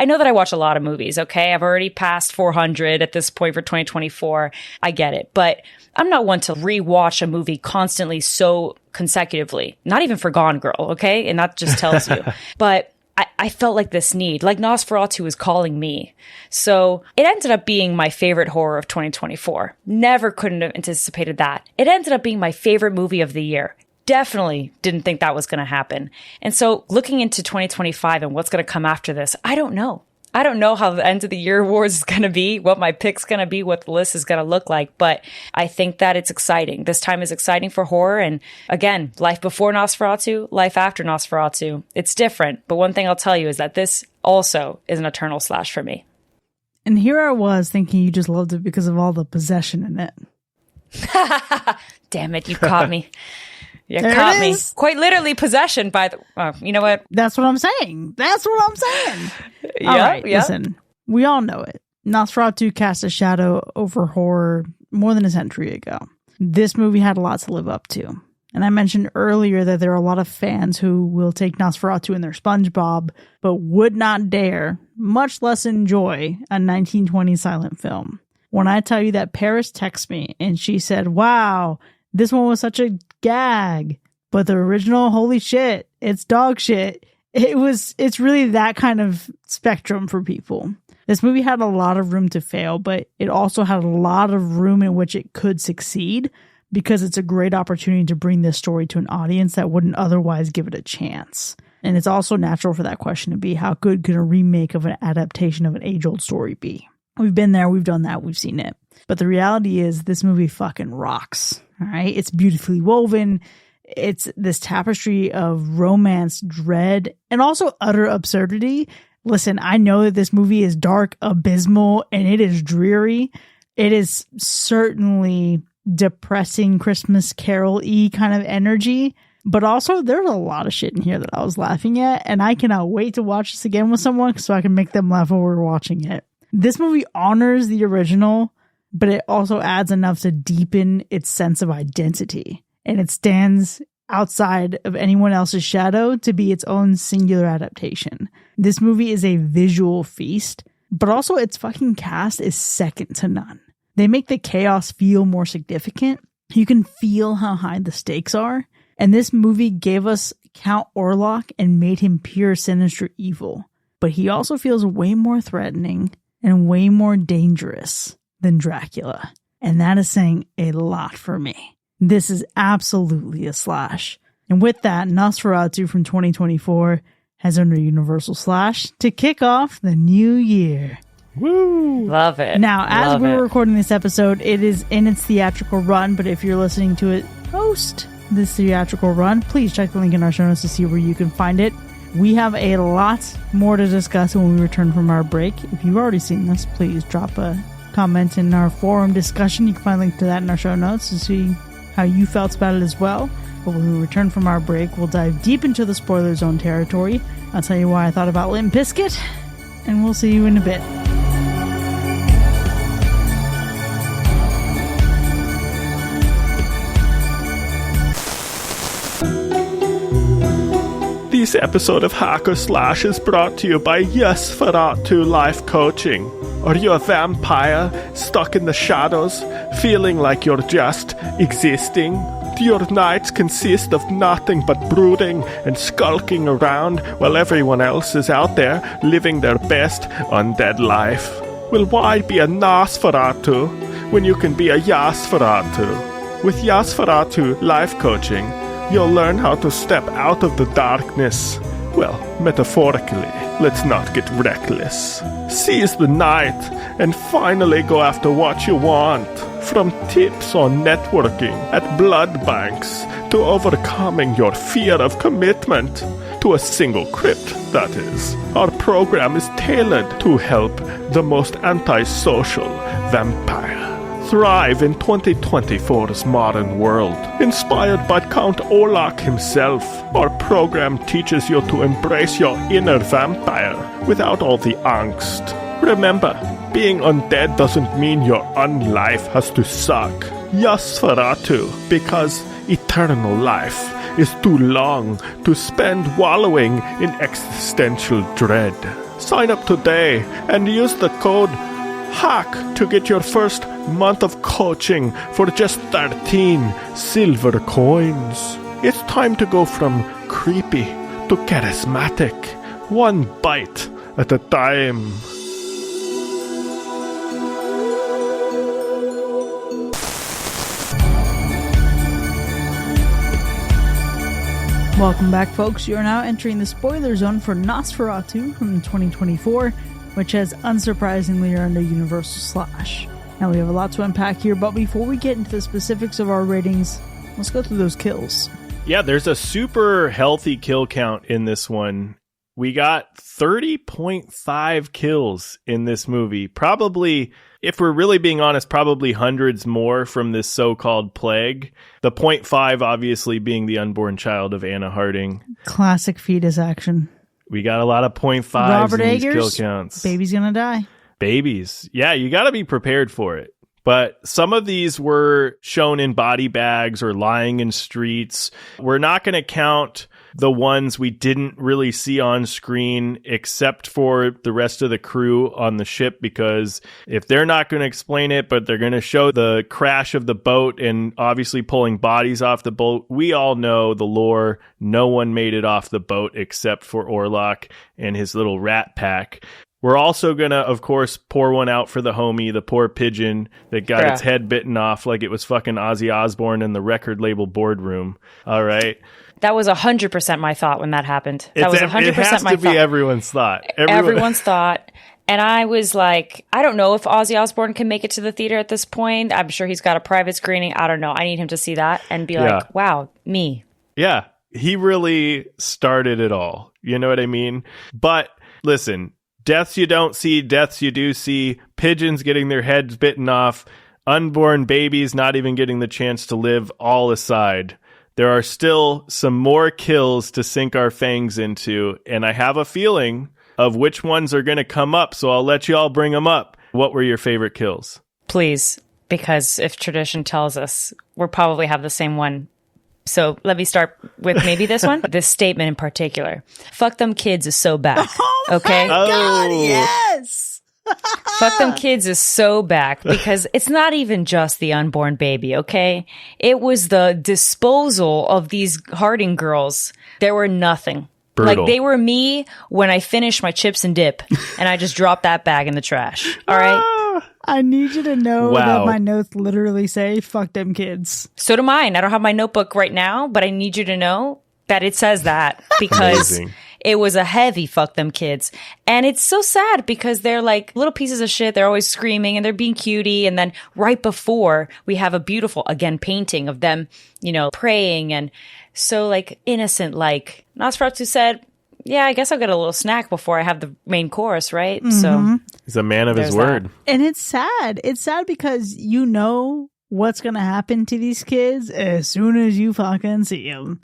know that I watch a lot of movies, okay? I've already passed 400 at this point for 2024. I get it. But I'm not one to rewatch a movie constantly so consecutively. Not even for Gone Girl, okay? And that just tells you. But I felt like this need, like Nosferatu was calling me. So it ended up being my favorite horror of 2024. Never couldn't have anticipated that. It ended up being my favorite movie of the year. Definitely didn't think that was going to happen. And so looking into 2025 and what's going to come after this, I don't know. I don't know how the end of the year awards is going to be, what my pick's going to be, what the list is going to look like. But I think that it's exciting. This time is exciting for horror. And again, life before Nosferatu, life after Nosferatu. It's different. But one thing I'll tell you is that this also is an eternal slash for me. And here I was thinking you just loved it because of all the possession in it. Damn it, you caught me. You caught me. Quite literally possession by the... you know what? That's what I'm saying. All right, listen. We all know it. Nosferatu cast a shadow over horror more than a century ago. This movie had a lot to live up to. And I mentioned earlier that there are a lot of fans who will take Nosferatu in their SpongeBob, but would not dare, much less enjoy, a 1920 silent film. When I tell you that Paris texted me and she said, wow, this one was such a gag, but the original, holy shit, it's dog shit. It's really that kind of spectrum for people. This movie had a lot of room to fail, but it also had a lot of room in which it could succeed. because it's a great opportunity to bring this story to an audience that wouldn't otherwise give it a chance. And it's also natural for that question to be, how good could a remake of an adaptation of an age-old story be? We've been there, we've done that, we've seen it. But the reality is this movie fucking rocks. All right? It's beautifully woven. It's this tapestry of romance, dread, and also utter absurdity. Listen, I know that this movie is dark, abysmal, and it is dreary. It is certainly depressing Christmas Carol-y kind of energy. But also, there's a lot of shit in here that I was laughing at, and I cannot wait to watch this again with someone so I can make them laugh while we're watching it. This movie honors the original, but it also adds enough to deepen its sense of identity. And it stands outside of anyone else's shadow to be its own singular adaptation. This movie is a visual feast, but also its fucking cast is second to none. They make the chaos feel more significant. You can feel how high the stakes are. And this movie gave us Count Orlok and made him pure sinister evil. But he also feels way more threatening and way more dangerous than Dracula. And that is saying a lot for me. This is absolutely a slash. And with that, Nosferatu from 2024 has earned a Universal Slash to kick off the new year. Woo! Love it. Now, as we're recording this episode, it is in its theatrical run, but if you're listening to it post this theatrical run, please check the link in our show notes to see where you can find it. We have a lot more to discuss when we return from our break. If you've already seen this, please drop a comment in our forum discussion. You can find a link to that in our show notes to see how you felt about it as well. But when we return from our break, we'll dive deep into the spoiler zone territory. I'll tell you why I thought about Limp Bizkit, and we'll see you in a bit. This episode of Hack or Slash is brought to you by Nosferatu Life Coaching. Are you a vampire stuck in the shadows, feeling like you're just existing? Do your nights consist of nothing but brooding and skulking around while everyone else is out there living their best undead life? Well, why be a Nosferatu when you can be a Nosferatu? With Nosferatu Life Coaching, you'll learn how to step out of the darkness. Well, metaphorically, let's not get reckless. Seize the night and finally go after what you want. From tips on networking at blood banks to overcoming your fear of commitment to a single crypt, that is. Our program is tailored to help the most antisocial vampire thrive in 2024's modern world. Inspired by Count Orlok himself, our program teaches you to embrace your inner vampire without all the angst. Remember, being undead doesn't mean your unlife has to suck. Nosferatu, because eternal life is too long to spend wallowing in existential dread. Sign up today and use the code HACK to get your first month of coaching for just 13 silver coins. It's time to go from creepy to charismatic, one bite at a time. Welcome back, folks. You are now entering the spoiler zone for Nosferatu from 2024, which has unsurprisingly earned a Universal Slash. Now, we have a lot to unpack here, but before we get into the specifics of our ratings, let's go through those kills. Yeah, there's a super healthy kill count in this one. We got 30.5 kills in this movie. Probably, if we're really being honest, probably hundreds more from this so-called plague. The 0.5 obviously being the unborn child of Anna Harding. Classic fetus action. We got a lot of 0.5s Robert in these kill Eggers, counts. baby's gonna die. Babies. Yeah, you got to be prepared for it. But some of these were shown in body bags or lying in streets. We're not going to count the ones we didn't really see on screen except for the rest of the crew on the ship, because if they're not going to explain it, but they're going to show the crash of the boat and obviously pulling bodies off the boat, we all know the lore. No one made it off the boat except for Orlok and his little rat pack. We're also going to, of course, pour one out for the homie, the poor pigeon that got Yeah. its head bitten off like it was fucking Ozzy Osbourne in the record label boardroom. All right. That was 100% my thought when that happened. That was 100% it has my to thought. be everyone's thought. Everyone's thought. And I was like, I don't know if Ozzy Osbourne can make it to the theater at this point. I'm sure he's got a private screening. I don't know. I need him to see that and be like, wow, me. Yeah. He really started it all. You know what I mean? But listen, deaths you don't see, deaths you do see, pigeons getting their heads bitten off, unborn babies not even getting the chance to live, all aside. There are still some more kills to sink our fangs into, and I have a feeling of which ones are going to come up, so I'll let you all bring them up. What were your favorite kills? Please, because if tradition tells us, we'll probably have the same one. So let me start with maybe this one. This statement in particular. Fuck them kids is so back. Okay? God, yes. Fuck them kids is so back because it's not even just the unborn baby, okay? It was the disposal of these Harding girls. They were nothing. Brutal. Like they were me when I finished my chips and dip and I just dropped that bag in the trash. All right? I need you to know Wow. that my notes literally say, fuck them kids. So do mine. I don't have my notebook right now, but I need you to know that it says that because Amazing. it was a heavy fuck them kids. And it's so sad because they're like little pieces of shit. They're always screaming and they're being cutie. And then right before we have a beautiful, again, painting of them, you know, praying and so like innocent, like Nosferatu said, yeah, I guess I'll get a little snack before I have the main chorus, right? So He's a man of his There's word. that. And it's sad. It's sad because you know what's going to happen to these kids as soon as you fucking see them.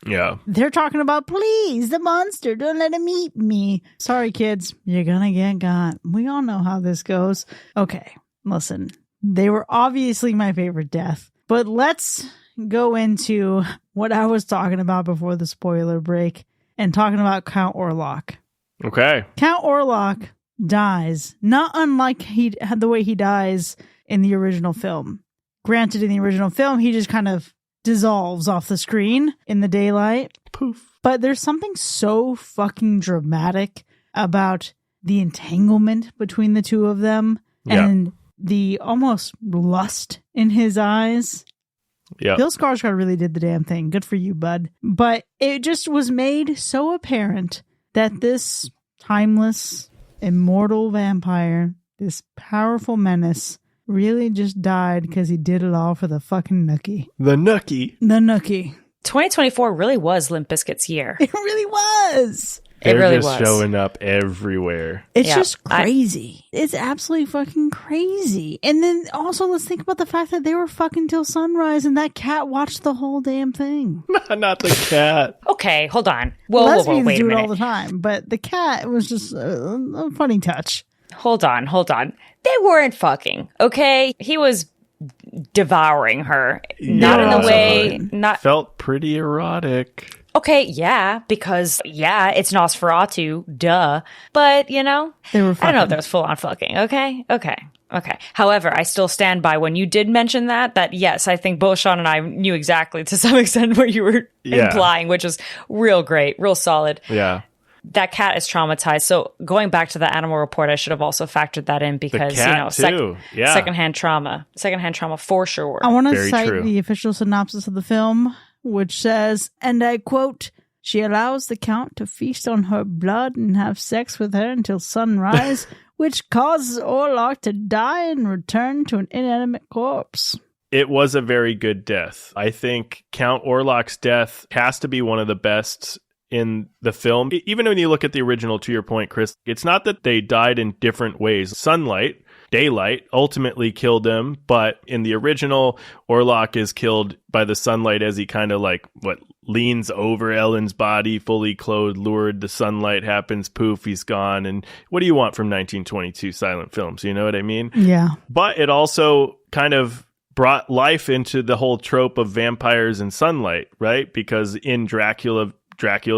Yeah. They're talking about, please, the monster, don't let him eat me. Sorry, kids, you're gonna get got. We all know how this goes. Okay, listen, they were obviously my favorite death, but let's go into what I was talking about before the spoiler break and talking about Count Orlok. Okay. Count Orlok dies, not unlike he had the way he dies in the original film. Granted, in the original film, he just kind of dissolves off the screen in the daylight. Poof. But there's something so fucking dramatic about the entanglement between the two of them Yeah. and the almost lust in his eyes. Yeah. Bill Skarsgård really did the damn thing. Good for you, bud. But it just was made so apparent that this timeless, immortal vampire, this powerful menace, really just died because he did it all for the fucking nookie. The Nookie. The nookie. 2024 really was Limp Bizkit's year. It really was. It They're really just was. showing up everywhere. It's Yeah, just crazy. It's absolutely fucking crazy. And then also let's think about the fact that they were fucking till sunrise and that cat watched the whole damn thing. Not the cat. Okay, hold on. Whoa, Lesbians wait a do it all minute. the time, but the cat was just a funny touch. Hold on. They weren't fucking, okay? He was devouring her. Not in Yeah. the way, not, Felt pretty erotic. okay, yeah, because, yeah, it's Nosferatu, duh. But, you know, They were I don't know if fucking. there was full on fucking, okay? However, I still stand by when you did mention that yes, I think both Sean and I knew exactly to some extent what you were Yeah. implying, which was real great, real solid. Yeah. That cat is traumatized. So going back to the animal report, I should have also factored that in because, cat, you know, too. Yeah. secondhand trauma for sure. I want to Very cite true. the official synopsis of the film, which says, and I quote, she allows the Count to feast on her blood and have sex with her until sunrise, which causes Orlok to die and return to an inanimate corpse. It was a very good death. I think Count Orlok's death has to be one of the best in the film. Even when you look at the original, to your point, Chris, it's not that they died in different ways. Sunlight, daylight ultimately killed him, but in the original, Orlok is killed by the sunlight as he kind of leans over Ellen's body, fully clothed, lured. The sunlight happens, poof, he's gone. And what do you want from 1922 silent films? You know what I mean? Yeah. But it also kind of brought life into the whole trope of vampires and sunlight, right? Because in Dracula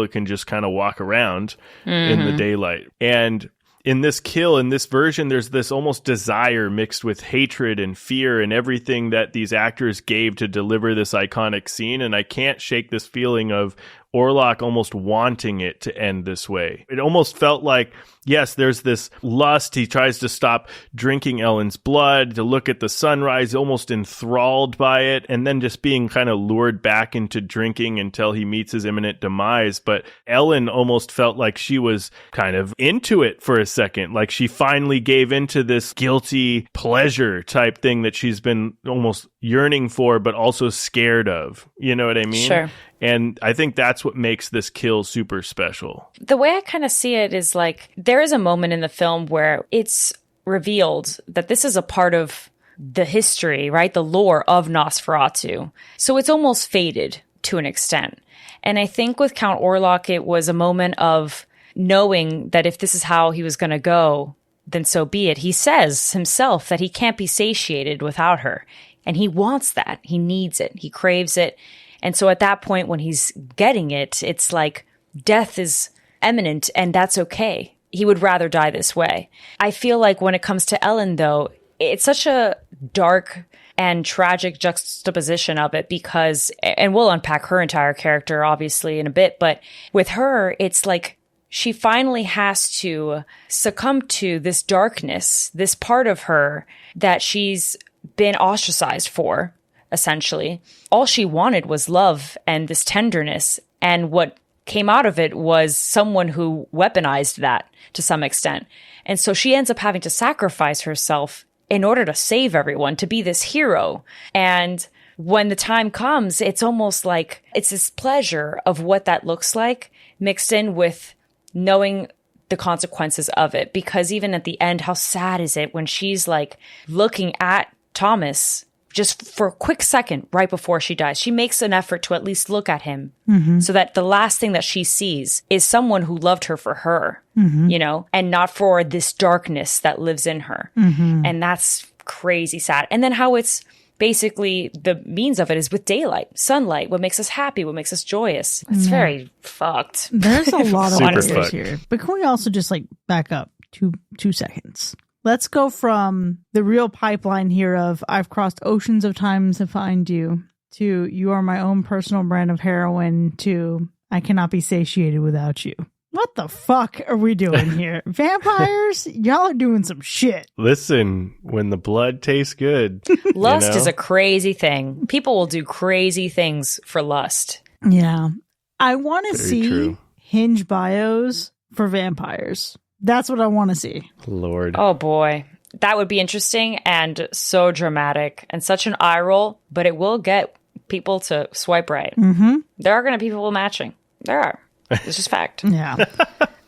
can just kind of walk around in the daylight. And in this kill, in this version, there's this almost desire mixed with hatred and fear and everything that these actors gave to deliver this iconic scene. And I can't shake this feeling of Orlok almost wanting it to end this way. It almost felt like, yes, there's this lust. He tries to stop drinking Ellen's blood, to look at the sunrise, almost enthralled by it, and then just being kind of lured back into drinking until he meets his imminent demise. But Ellen almost felt like she was kind of into it for a second, like she finally gave into this guilty pleasure type thing that she's been almost yearning for, but also scared of. You know what I mean? Sure. And I think that's what makes this kill super special. The way I kind of see it is like there is a moment in the film where it's revealed that this is a part of the history, right? The lore of Nosferatu. So it's almost faded to an extent. And I think with Count Orlok, it was a moment of knowing that if this is how he was going to go, then so be it. He says himself that he can't be satiated without her. And he wants that. He needs it. He craves it. And so at that point, when he's getting it, it's like death is imminent, and that's okay. He would rather die this way. I feel like when it comes to Ellen, though, it's such a dark and tragic juxtaposition of it because, and we'll unpack her entire character, obviously, in a bit, but with her, it's like she finally has to succumb to this darkness, this part of her that she's been ostracized for. Essentially, all she wanted was love and this tenderness. And what came out of it was someone who weaponized that to some extent. And so she ends up having to sacrifice herself in order to save everyone, to be this hero. And when the time comes, it's almost like it's this pleasure of what that looks like mixed in with knowing the consequences of it. Because even at the end, how sad is it when she's like looking at Thomas just for a quick second right before she dies. She makes an effort to at least look at him so that the last thing that she sees is someone who loved her for her, you know, and not for this darkness that lives in her. And that's crazy sad. And then how it's basically the means of it is with daylight, sunlight, what makes us happy, what makes us joyous. It's very fucked. There's a lot of Super layers fucked. here. But can we also just like back up two seconds? Let's go from the real pipeline here of I've crossed oceans of times to find you, to you are my own personal brand of heroin, to I cannot be satiated without you. What the fuck are we doing here? Vampires? Y'all are doing some shit. Listen, when the blood tastes good. Lust you know? is a crazy thing. People will do crazy things for lust. Yeah. I want to Very see true. Hinge bios for vampires. That's what I want to see. Lord. Oh boy. That would be interesting and so dramatic and such an eye roll, but it will get people to swipe right. There are going to be people matching. There are. It's just fact. Yeah.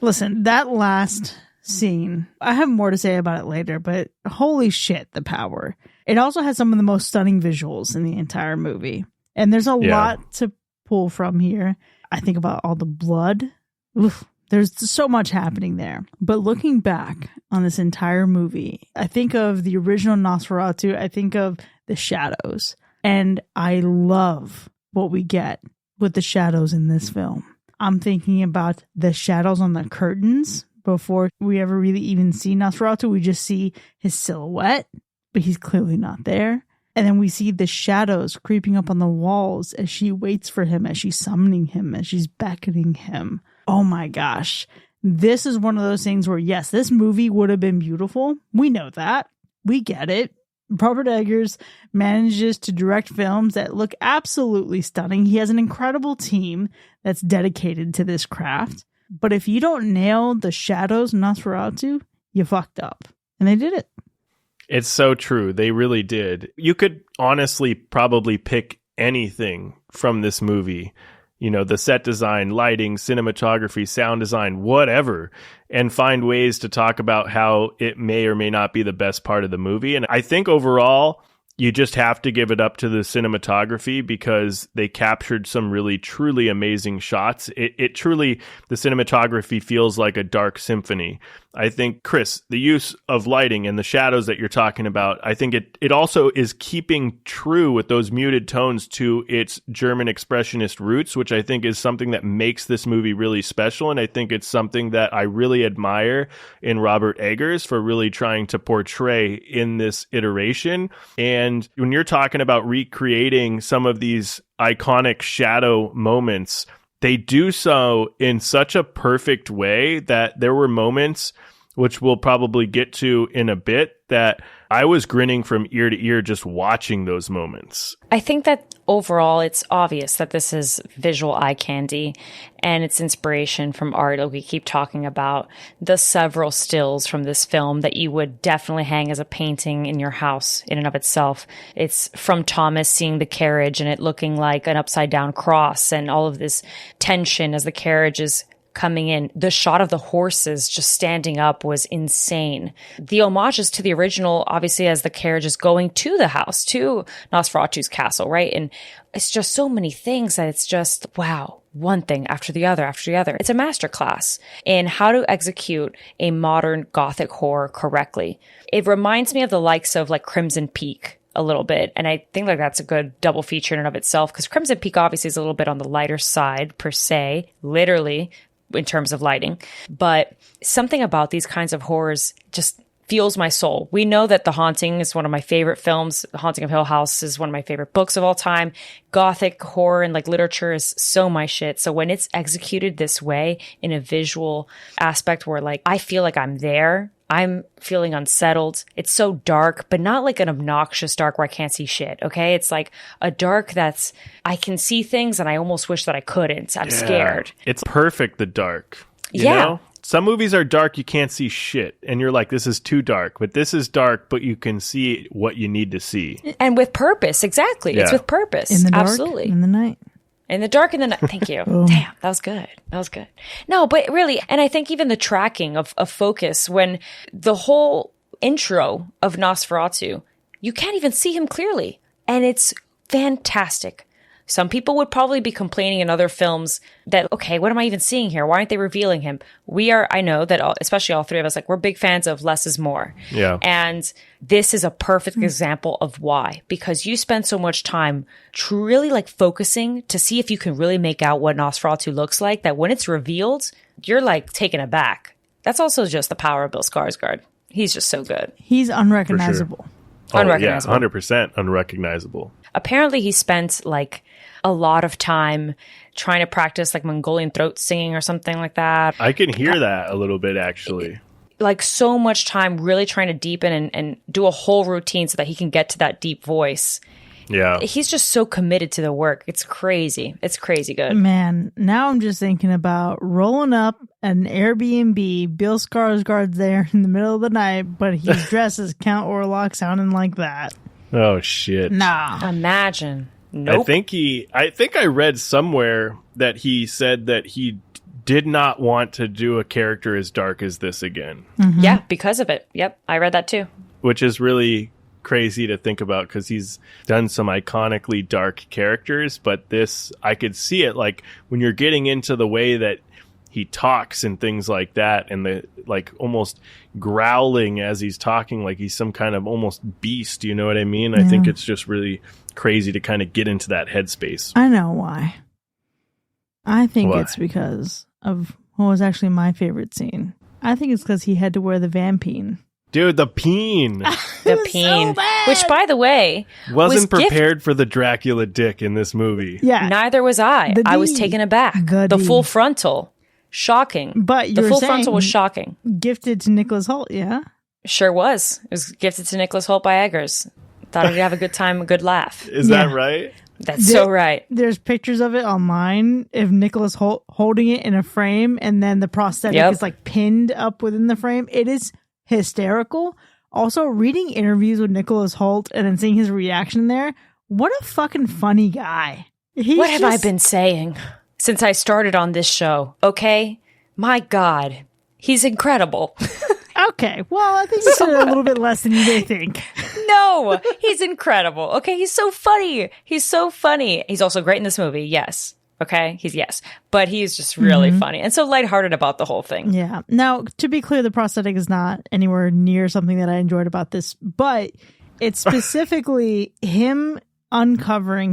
Listen, that last scene, I have more to say about it later, but holy shit, the power. It also has some of the most stunning visuals in the entire movie. And there's a lot to pull from here. I think about all the blood. Oof, there's so much happening there. But looking back on this entire movie, I think of the original Nosferatu. I think of the shadows. And I love what we get with the shadows in this film. I'm thinking about the shadows on the curtains before we ever really even see Nosferatu. We just see his silhouette, but he's clearly not there. And then we see the shadows creeping up on the walls as she waits for him, as she's summoning him, as she's beckoning him. Oh my gosh. This is one of those things where, yes, this movie would have been beautiful. We know that. We get it. Robert Eggers manages to direct films that look absolutely stunning. He has an incredible team that's dedicated to this craft. But if you don't nail the shadows in Nosferatu, you fucked up. And they did it. It's so true. They really did. You could honestly probably pick anything from this movie. You know, the set design, lighting, cinematography, sound design, whatever, and find ways to talk about how it may or may not be the best part of the movie. And I think overall, you just have to give it up to the cinematography because they captured some really, truly amazing shots. It truly, the cinematography feels like a dark symphony. I think, Chris, the use of lighting and the shadows that you're talking about, I think it also is keeping true with those muted tones to its German expressionist roots, which I think is something that makes this movie really special. And I think it's something that I really admire in Robert Eggers for really trying to portray in this iteration. And when you're talking about recreating some of these iconic shadow moments, they do so in such a perfect way that there were moments, which we'll probably get to in a bit, that I was grinning from ear to ear just watching those moments. I think that overall, it's obvious that this is visual eye candy and it's inspiration from art. Like we keep talking about the several stills from this film that you would definitely hang as a painting in your house in and of itself. It's from Thomas seeing the carriage and it looking like an upside down cross and all of this tension as the carriage is coming in. The shot of the horses just standing up was insane. The homages to the original, obviously, as the carriage is going to the house, to Nosferatu's castle, right? And it's just so many things that it's just, wow, one thing after the other after the other. It's a masterclass in how to execute a modern Gothic horror correctly. It reminds me of the likes of like Crimson Peak a little bit. And I think like that's a good double feature in and of itself, because Crimson Peak obviously is a little bit on the lighter side per se, literally, in terms of lighting, but something about these kinds of horrors just fuels my soul. We know that The Haunting is one of my favorite films. The Haunting of Hill House is one of my favorite books of all time. Gothic horror and like literature is so my shit. So when it's executed this way in a visual aspect where like I feel like I'm there, I'm feeling unsettled. It's so dark, but not like an obnoxious dark where I can't see shit. Okay. It's like a dark that's, I can see things and I almost wish that I couldn't. I'm scared. It's perfect, the dark. You Yeah. know? Some movies are dark, you can't see shit. And you're like, this is too dark. But this is dark, but you can see what you need to see. And with purpose. Exactly. Yeah. It's with purpose. In the dark, Absolutely. in the night. In the dark, in the night. Thank you. Damn, that was good. That was good. No, but really, and I think even the tracking of focus, when the whole intro of Nosferatu, you can't even see him clearly. And it's fantastic. Some people would probably be complaining in other films that, okay, what am I even seeing here? Why aren't they revealing him? I know that especially all three of us, like we're big fans of less is more. Yeah. And this is a perfect example of why, because you spend so much time really like focusing to see if you can really make out what Nosferatu looks like, that when it's revealed, you're like taken aback. That's also just the power of Bill Skarsgård. He's just so good. He's unrecognizable. Unrecognizable. Yeah, 100% unrecognizable. Apparently he spent like a lot of time trying to practice like Mongolian throat singing or something like that. I can hear that a little bit, actually. Like so much time really trying to deepen and do a whole routine so that he can get to that deep voice. Yeah. He's just so committed to the work. It's crazy. It's crazy good. Man, now I'm just thinking about rolling up an Airbnb. Bill Skarsgård's there in the middle of the night, but he's dressed as Count Orlok, sounding like that. Oh, shit. Nah. Imagine. Nope. I think I read somewhere that he said that he did not want to do a character as dark as this again. Mm-hmm. Yeah, because of it. Yep, I read that too. Which is really crazy to think about, because he's done some iconically dark characters, but this, I could see it, like when you're getting into the way that he talks and things like that, and the like almost growling as he's talking like he's some kind of almost beast, you know what I mean? Yeah. I think it's just really crazy to kind of get into that headspace. I know why. I think Why? it's because of what was actually my favorite scene. I think it's because he had to wear the vampine. Dude, the peen The peen. Which, by the way, wasn't was prepared for the Dracula dick in this movie. Yeah. neither was I. The I was D. taken aback. The The D. full frontal. Shocking. But you the were full saying frontal was shocking. gifted to Nicholas Hoult, yeah? Sure was. It was gifted to Nicholas Hoult by Eggers. Thought he'd have a good time, a good laugh. Is Yeah. that right? That's so right. There's pictures of it online of Nicholas Hoult holding it in a frame, and then the prosthetic Yep. is like pinned up within the frame. It is hysterical. Also, reading interviews with Nicholas Hoult and then seeing his reaction there, what a fucking funny guy. What have I been saying since I started on this show? Okay? My God. He's incredible. Okay, well, I think you said it a little bit less than you may think. No, he's incredible. Okay, he's so funny. He's so funny. He's also great in this movie. Yes. Okay, but he's just really funny and so lighthearted about the whole thing. Yeah. Now, to be clear, the prosthetic is not anywhere near something that I enjoyed about this, but it's specifically him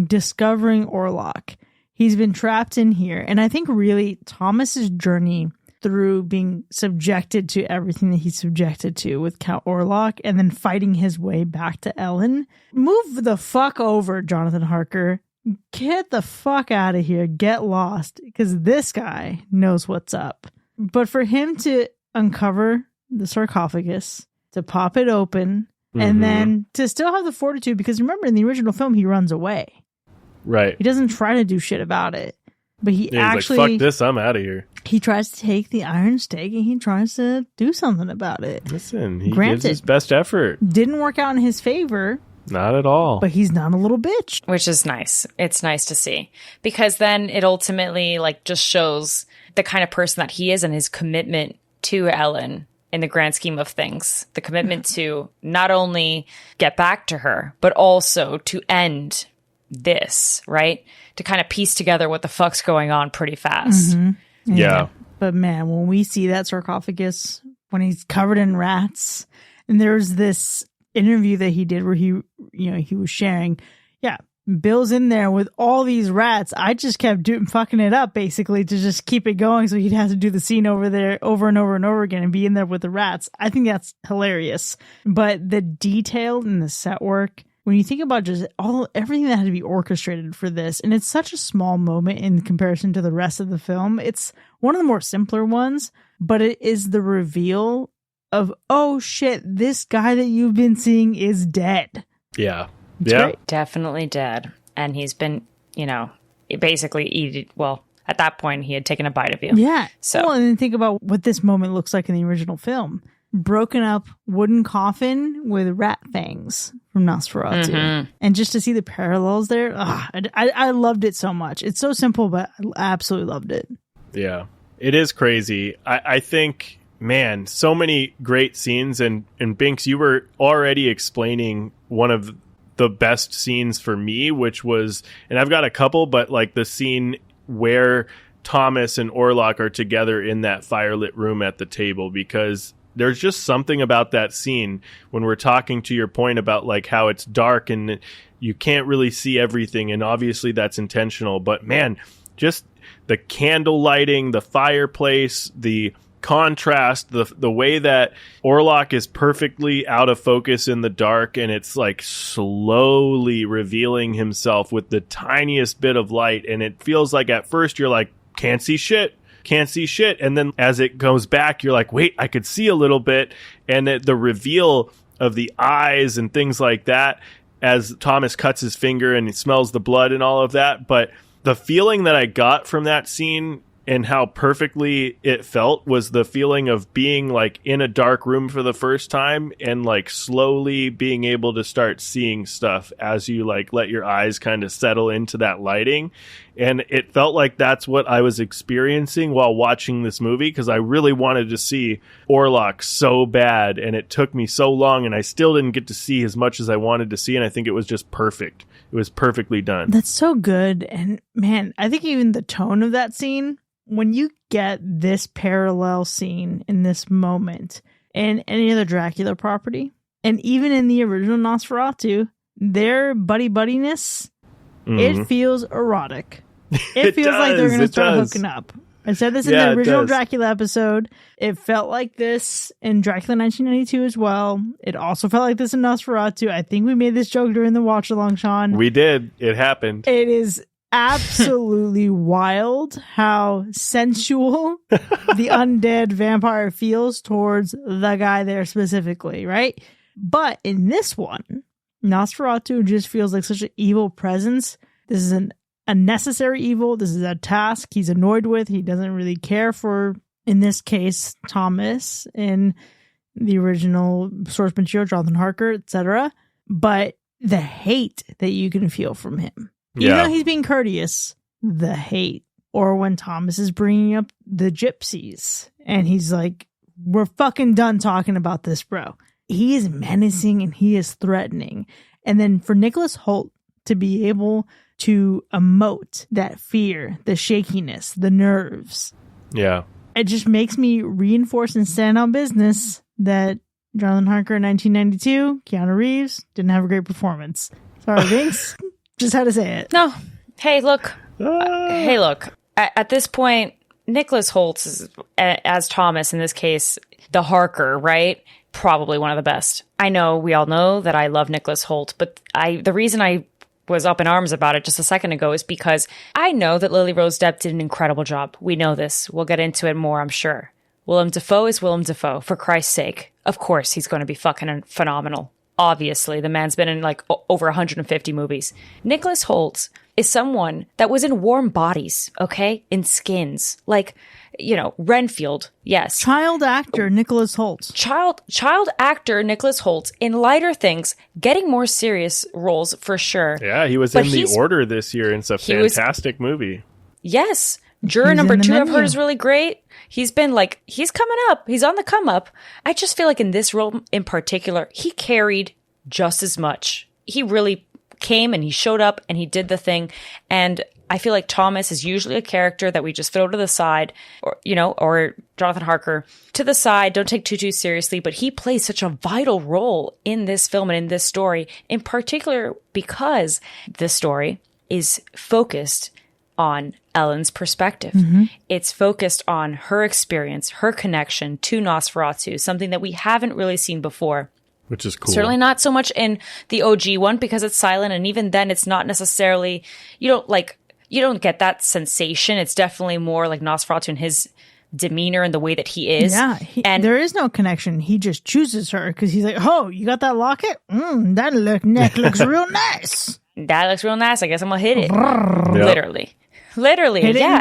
discovering Orlok. He's been trapped in here. And I think really Thomas's journey through being subjected to everything that he's subjected to with Count Orlok and then fighting his way back to Ellen. Move the fuck over, Jonathan Harker. get the fuck out of here, get lost, because this guy knows what's up. But for him to uncover the sarcophagus, to pop it open, and then to still have the fortitude, because remember in the original film, he runs away. Right. He doesn't try to do shit about it. But he actually, he's like, fuck this, I'm out of here. He tries to take the iron stake and he tries to do something about it. Listen, he gives his best effort. Didn't work out in his favor. Not at all. But he's not a little bitch. Which is nice. It's nice to see. Because then it ultimately like just shows the kind of person that he is and his commitment to Ellen in the grand scheme of things. The commitment to not only get back to her, but also to end this, right? To kind of piece together what the fuck's going on pretty fast. Yeah. But man, when we see that sarcophagus, when he's covered in rats, and there's this interview that he did where he was sharing, Bill's in there with all these rats. I just kept fucking it up basically to just keep it going so he'd have to do the scene over there over and over and over again and be in there with the rats. I think that's hilarious. But the detail in the set work, when you think about just everything that had to be orchestrated for this, and it's such a small moment in comparison to the rest of the film, it's one of the more simpler ones, but it is the reveal of, oh shit, this guy that you've been seeing is dead. Yeah. It's yeah. great. Definitely dead. And he's been, basically eaten. Well, at that point, he had taken a bite of you. Yeah. So, well, and then think about what this moment looks like in the original film. Broken up wooden coffin with rat fangs from Nosferatu. And just to see the parallels there, I loved it so much. It's so simple, but I absolutely loved it. Yeah. It is crazy. I think, man, so many great scenes. And Binks, you were already explaining one of the best scenes for me, which was, and I've got a couple, but like the scene where Thomas and Orlok are together in that firelit room at the table, because there's just something about that scene when we're talking to your point about like how it's dark and you can't really see everything. And obviously that's intentional, but man, just the candle lighting, the fireplace, the contrast, the way that Orlok is perfectly out of focus in the dark and it's like slowly revealing himself with the tiniest bit of light. And it feels like at first you're like, can't see shit. And then as it goes back, you're like, wait, I could see a little bit. And the reveal of the eyes and things like that as Thomas cuts his finger and he smells the blood and all of that. But the feeling that I got from that scene and how perfectly it felt was the feeling of being like in a dark room for the first time and like slowly being able to start seeing stuff as you like let your eyes kind of settle into that lighting. And it felt like that's what I was experiencing while watching this movie, because I really wanted to see Orlok so bad and it took me so long and I still didn't get to see as much as I wanted to see. And I think it was just perfect. It was perfectly done. That's so good. And man, I think even the tone of that scene, when you get this parallel scene in this moment in any other Dracula property, and even in the original Nosferatu, their buddy-buddiness, it feels erotic. It feels like they're going to start hooking up. I said this in the original Dracula episode. It felt like this in Dracula 1992 as well. It also felt like this in Nosferatu. I think we made this joke during the watch-along, Sean. We did. It happened. It is absolutely wild how sensual the undead vampire feels towards the guy there specifically, right? But in this one, Nosferatu just feels like such an evil presence. This is a necessary evil. This is a task he's annoyed with. He doesn't really care for, in this case, Thomas, in the original source material, Jonathan Harker, etc. But the hate that you can feel from him. Even though he's being courteous, the hate. Or when Thomas is bringing up the gypsies and he's like, we're fucking done talking about this, bro. He is menacing and he is threatening. And then for Nicholas Hoult to be able to emote that fear, the shakiness, the nerves. Yeah. It just makes me reinforce and stand on business that Jonathan Harker in 1992, Keanu Reeves, didn't have a great performance. Sorry, Binks. Just had to say it. No. Hey, look. At this point, Nicholas Hoult is, as Thomas in this case, the Harker, right? Probably one of the best. I know we all know that I love Nicholas Hoult, but the reason I was up in arms about it just a second ago is because I know that Lily Rose Depp did an incredible job. We know this. We'll get into it more, I'm sure. Willem Dafoe is Willem Dafoe, for Christ's sake. Of course he's going to be fucking phenomenal. Obviously, the man's been in like over 150 movies. Nicholas Hoult is someone that was in warm bodies, okay? In Skins. Like, you know, Renfield, yes. Child actor Nicholas Hoult. Child actor Nicholas Hoult in lighter things, getting more serious roles for sure. Yeah, he was in The Order this year. It's a fantastic movie. Yes. Juror number 2 I've heard is really great. He's been like, he's coming up. He's on the come up. I just feel like in this role in particular, he carried just as much. He really came and he showed up and he did the thing. And I feel like Thomas is usually a character that we just throw to the side, or, you know, or Jonathan Harker to the side, don't take too seriously, but he plays such a vital role in this film and in this story, in particular because this story is focused on Ellen's perspective. Mm-hmm. It's focused on her experience, her connection to Nosferatu, something that we haven't really seen before. Which is cool. Certainly not so much in the OG one because it's silent, and even then it's not necessarily, you don't get that sensation. It's definitely more like Nosferatu and his demeanor and the way that he is. Yeah, and there is no connection. He just chooses her because he's like, oh, you got that locket? That neck looks real nice. That looks real nice. I guess I'm going to hit it. Literally, yeah.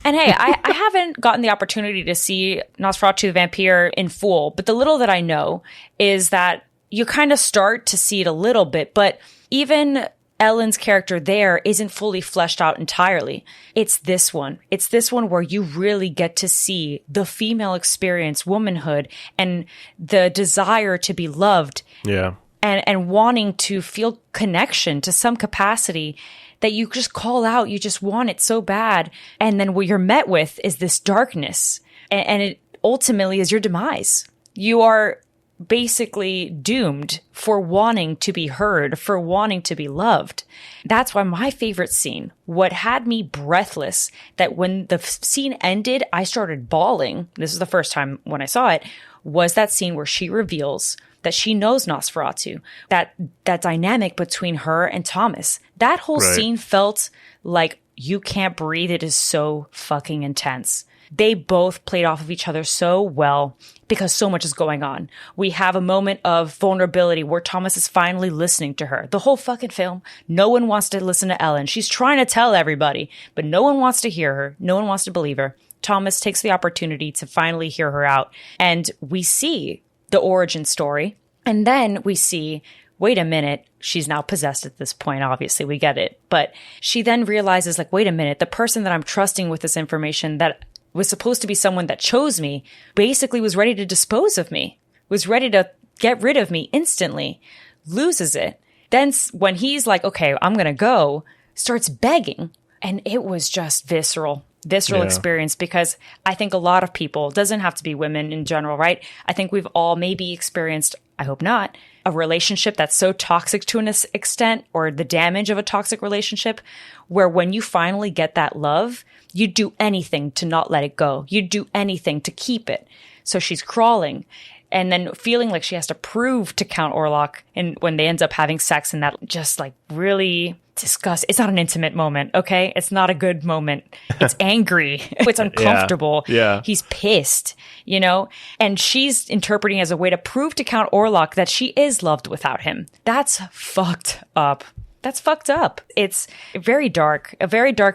And hey, I haven't gotten the opportunity to see Nosferatu the Vampire in full, but the little that I know is that you kind of start to see it a little bit, but even Ellen's character there isn't fully fleshed out entirely. It's this one. It's this one where you really get to see the female experience, womanhood, and the desire to be loved. Yeah. And wanting to feel connection to some capacity that you just call out. You just want it so bad. And then what you're met with is this darkness. And it ultimately is your demise. You are basically doomed for wanting to be heard, for wanting to be loved. That's why my favorite scene, what had me breathless, that when the scene ended, I started bawling. This is the first time when I saw it, was that scene where she reveals that she knows Nosferatu, that dynamic between her and Thomas. That whole scene felt like you can't breathe. It is so fucking intense. They both played off of each other so well because so much is going on. We have a moment of vulnerability where Thomas is finally listening to her. The whole fucking film, no one wants to listen to Ellen. She's trying to tell everybody, but no one wants to hear her. No one wants to believe her. Thomas takes the opportunity to finally hear her out. And we see the origin story. And then we see, wait a minute, she's now possessed at this point. Obviously, we get it. But she then realizes, like, wait a minute, the person that I'm trusting with this information that was supposed to be someone that chose me basically was ready to dispose of me, was ready to get rid of me instantly, loses it. Then when he's like, okay, I'm going to go, starts begging. And it was just visceral experience, because I think a lot of people, doesn't have to be women in general, right? I think we've all maybe experienced, I hope not, a relationship that's so toxic to an extent, or the damage of a toxic relationship, where when you finally get that love, you'd do anything to not let it go. You'd do anything to keep it. So she's crawling and then feeling like she has to prove to Count Orlok, and when they end up having sex, and that just like really disgust. It's not an intimate moment, okay? It's not a good moment. It's angry. It's uncomfortable. Yeah. He's pissed, you know? And she's interpreting it as a way to prove to Count Orlok that she is loved without him. That's fucked up. That's fucked up. It's a very dark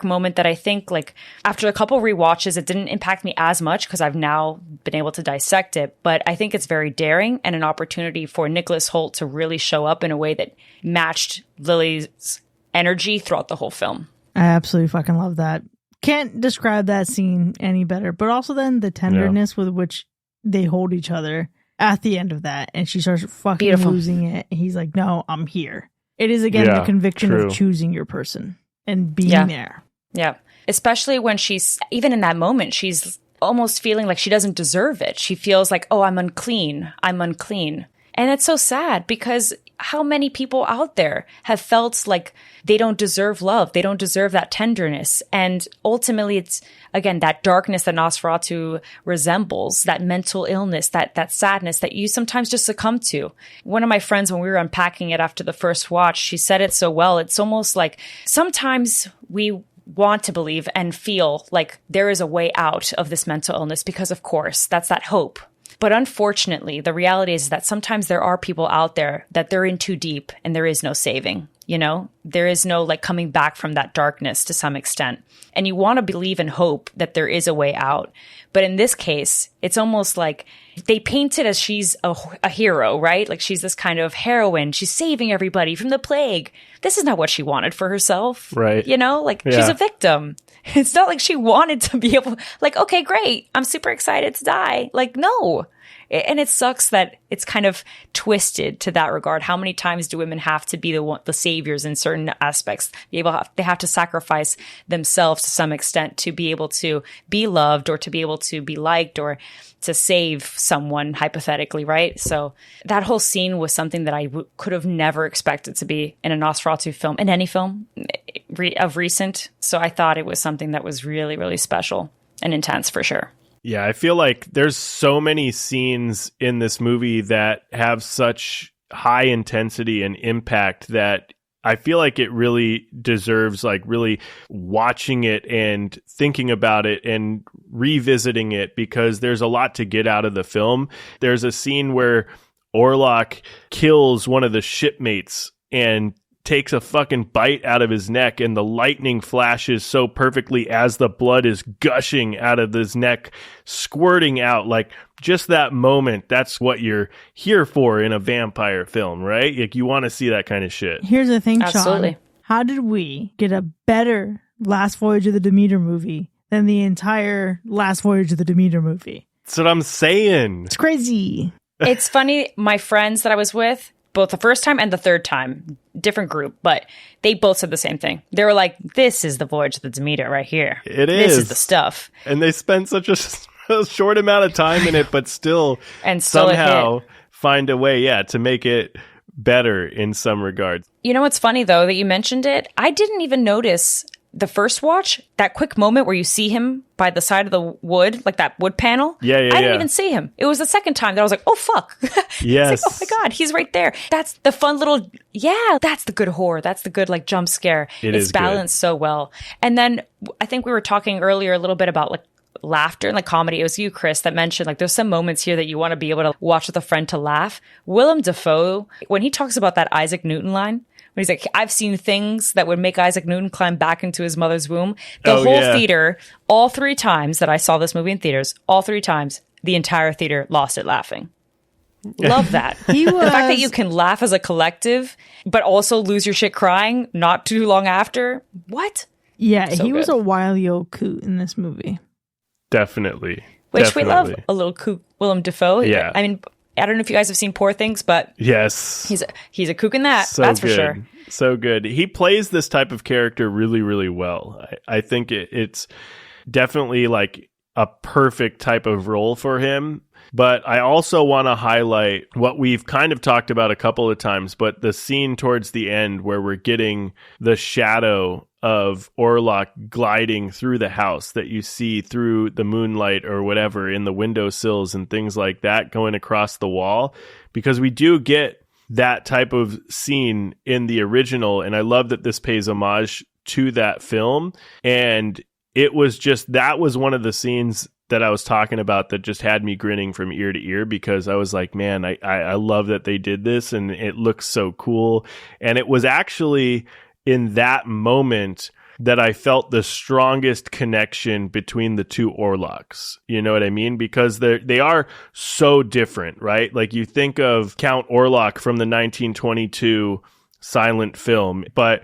moment that I think, like, after a couple rewatches, it didn't impact me as much because I've now been able to dissect it. But I think it's very daring and an opportunity for Nicholas Hoult to really show up in a way that matched Lily's energy throughout the whole film. I absolutely fucking love that. Can't describe that scene any better. But also then the tenderness with which they hold each other at the end of that. And she starts fucking losing it. And he's like, no, I'm here. It is, again, the conviction of choosing your person and being there. Yeah. Especially when she's, even in that moment, she's almost feeling like she doesn't deserve it. She feels like, oh, I'm unclean. And it's so sad because how many people out there have felt like they don't deserve love? They don't deserve that tenderness. And ultimately, it's, again, that darkness that Nosferatu resembles, that mental illness, that sadness that you sometimes just succumb to. One of my friends, when we were unpacking it after the first watch, she said it so well. It's almost like sometimes we want to believe and feel like there is a way out of this mental illness because, of course, that's that hope. But unfortunately, the reality is that sometimes there are people out there that they're in too deep and there is no saving, you know? There is no like coming back from that darkness to some extent. And you want to believe and hope that there is a way out. But in this case, it's almost like they paint it as she's a hero, right? Like she's this kind of heroine. She's saving everybody from the plague. This is not what she wanted for herself. Right. You know, like she's a victim. It's not like she wanted to be able, like, okay, great. I'm super excited to die. Like, no. And it sucks that it's kind of twisted to that regard. How many times do women have to be the saviors in certain aspects? They have to sacrifice themselves to some extent to be able to be loved or to be able to be liked or to save someone, hypothetically, right? So that whole scene was something that I could have never expected to be in a Nosferatu film, in any film of recent. So I thought it was something that was really, really special and intense for sure. Yeah, I feel like there's so many scenes in this movie that have such high intensity and impact that I feel like it really deserves like really watching it and thinking about it and revisiting it because there's a lot to get out of the film. There's a scene where Orlok kills one of the shipmates and takes a fucking bite out of his neck, and the lightning flashes so perfectly as the blood is gushing out of his neck, squirting out. Like, just that moment, that's what you're here for in a vampire film, right? Like, you want to see that kind of shit. Here's the thing, Absolutely. Sean. How did we get a better Last Voyage of the Demeter movie than the entire Last Voyage of the Demeter movie? That's what I'm saying. It's crazy. It's funny, my friends that I was with, both the first time and the third time, different group, but they both said the same thing. They were like, this is the Voyage of the Demeter right here. It is. This is the stuff. And they spent such a short amount of time in it, but still And still it somehow hit. find a way, to make it better in some regards. You know what's funny, though, that you mentioned it? I didn't even notice the first watch, that quick moment where you see him by the side of the wood, like that wood panel. Yeah, I didn't even see him. It was the second time that I was like, oh, fuck. Yes. It's like, oh, my God, he's right there. That's the fun little, that's the good horror. That's the good, like, jump scare. It's balanced so well. And then I think we were talking earlier a little bit about, like, laughter and like comedy. It was you, Chris, that mentioned like there's some moments here that you want to be able to watch with a friend to laugh. Willem Dafoe, when he talks about that Isaac Newton line, when he's like, I've seen things that would make Isaac Newton climb back into his mother's womb. The whole theater, all 3 times that I saw this movie in theaters, all 3 times, the entire theater lost it laughing. Love that. The fact that you can laugh as a collective, but also lose your shit crying not too long after. What? Yeah, So he was good. a wily old coot in this movie. Definitely. Which we love a little kook, Willem Dafoe. Yeah. I mean, I don't know if you guys have seen Poor Things, but Yes. he's a kook in that. So that's good. for sure. So good. He plays this type of character really, really well. I think it's definitely like a perfect type of role for him. But I also want to highlight what we've kind of talked about a couple of times, but the scene towards the end where we're getting the shadow of Orlok gliding through the house that you see through the moonlight or whatever in the windowsills and things like that going across the wall, because we do get that type of scene in the original. And I love that this pays homage to that film. And it was just, that was one of the scenes that I was talking about that just had me grinning from ear to ear, because I was like, man, I love that they did this and it looks so cool. And it was actually in that moment that I felt the strongest connection between the two Orloks. You know what I mean? Because they are so different, right? Like you think of Count Orlok from the 1922 silent film, but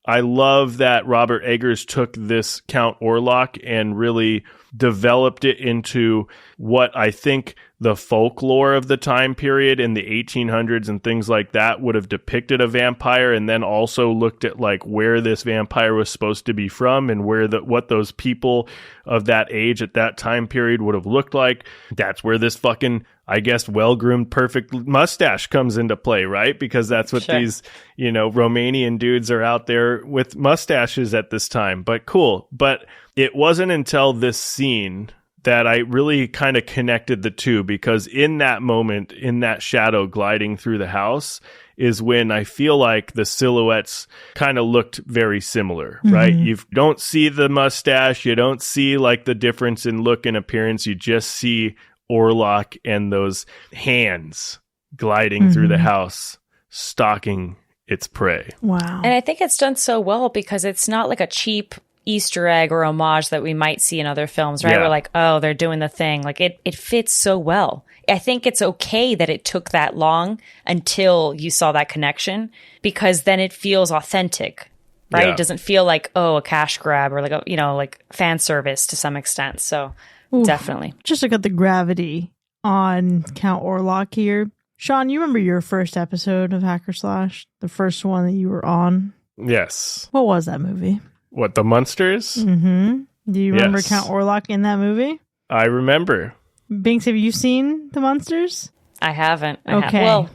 I love that Robert Eggers took this Count Orlok and really developed it into what I think the folklore of the time period in the 1800s and things like that would have depicted a vampire, and then also looked at like where this vampire was supposed to be from and what those people of that age at that time period would have looked like. That's where this fucking I guess well-groomed, perfect mustache comes into play, right? Because that's what Sure. these, Romanian dudes are out there with mustaches at this time. But cool. But it wasn't until this scene that I really kind of connected the two, because in that moment, in that shadow gliding through the house, is when I feel like the silhouettes kind of looked very similar, right? You don't see the mustache. You don't see like the difference in look and appearance. You just see Orlok and those hands gliding through the house, stalking its prey. Wow. And I think it's done so well because it's not like a cheap Easter egg or homage that we might see in other films, right? Yeah. We're like, oh, they're doing the thing. Like it fits so well. I think it's okay that it took that long until you saw that connection, because then it feels authentic, right? Yeah. It doesn't feel like, oh, a cash grab or like a, like fan service to some extent. So definitely. Just look at the gravity on Count Orlok here. Sean, you remember your first episode of Hacker Slash? The first one that you were on? Yes. What was that movie? What, the Munsters? Mm-hmm. Do you remember Yes. Count Orlok in that movie? I remember. Binks, have you seen The Munsters? I haven't. Okay. Well,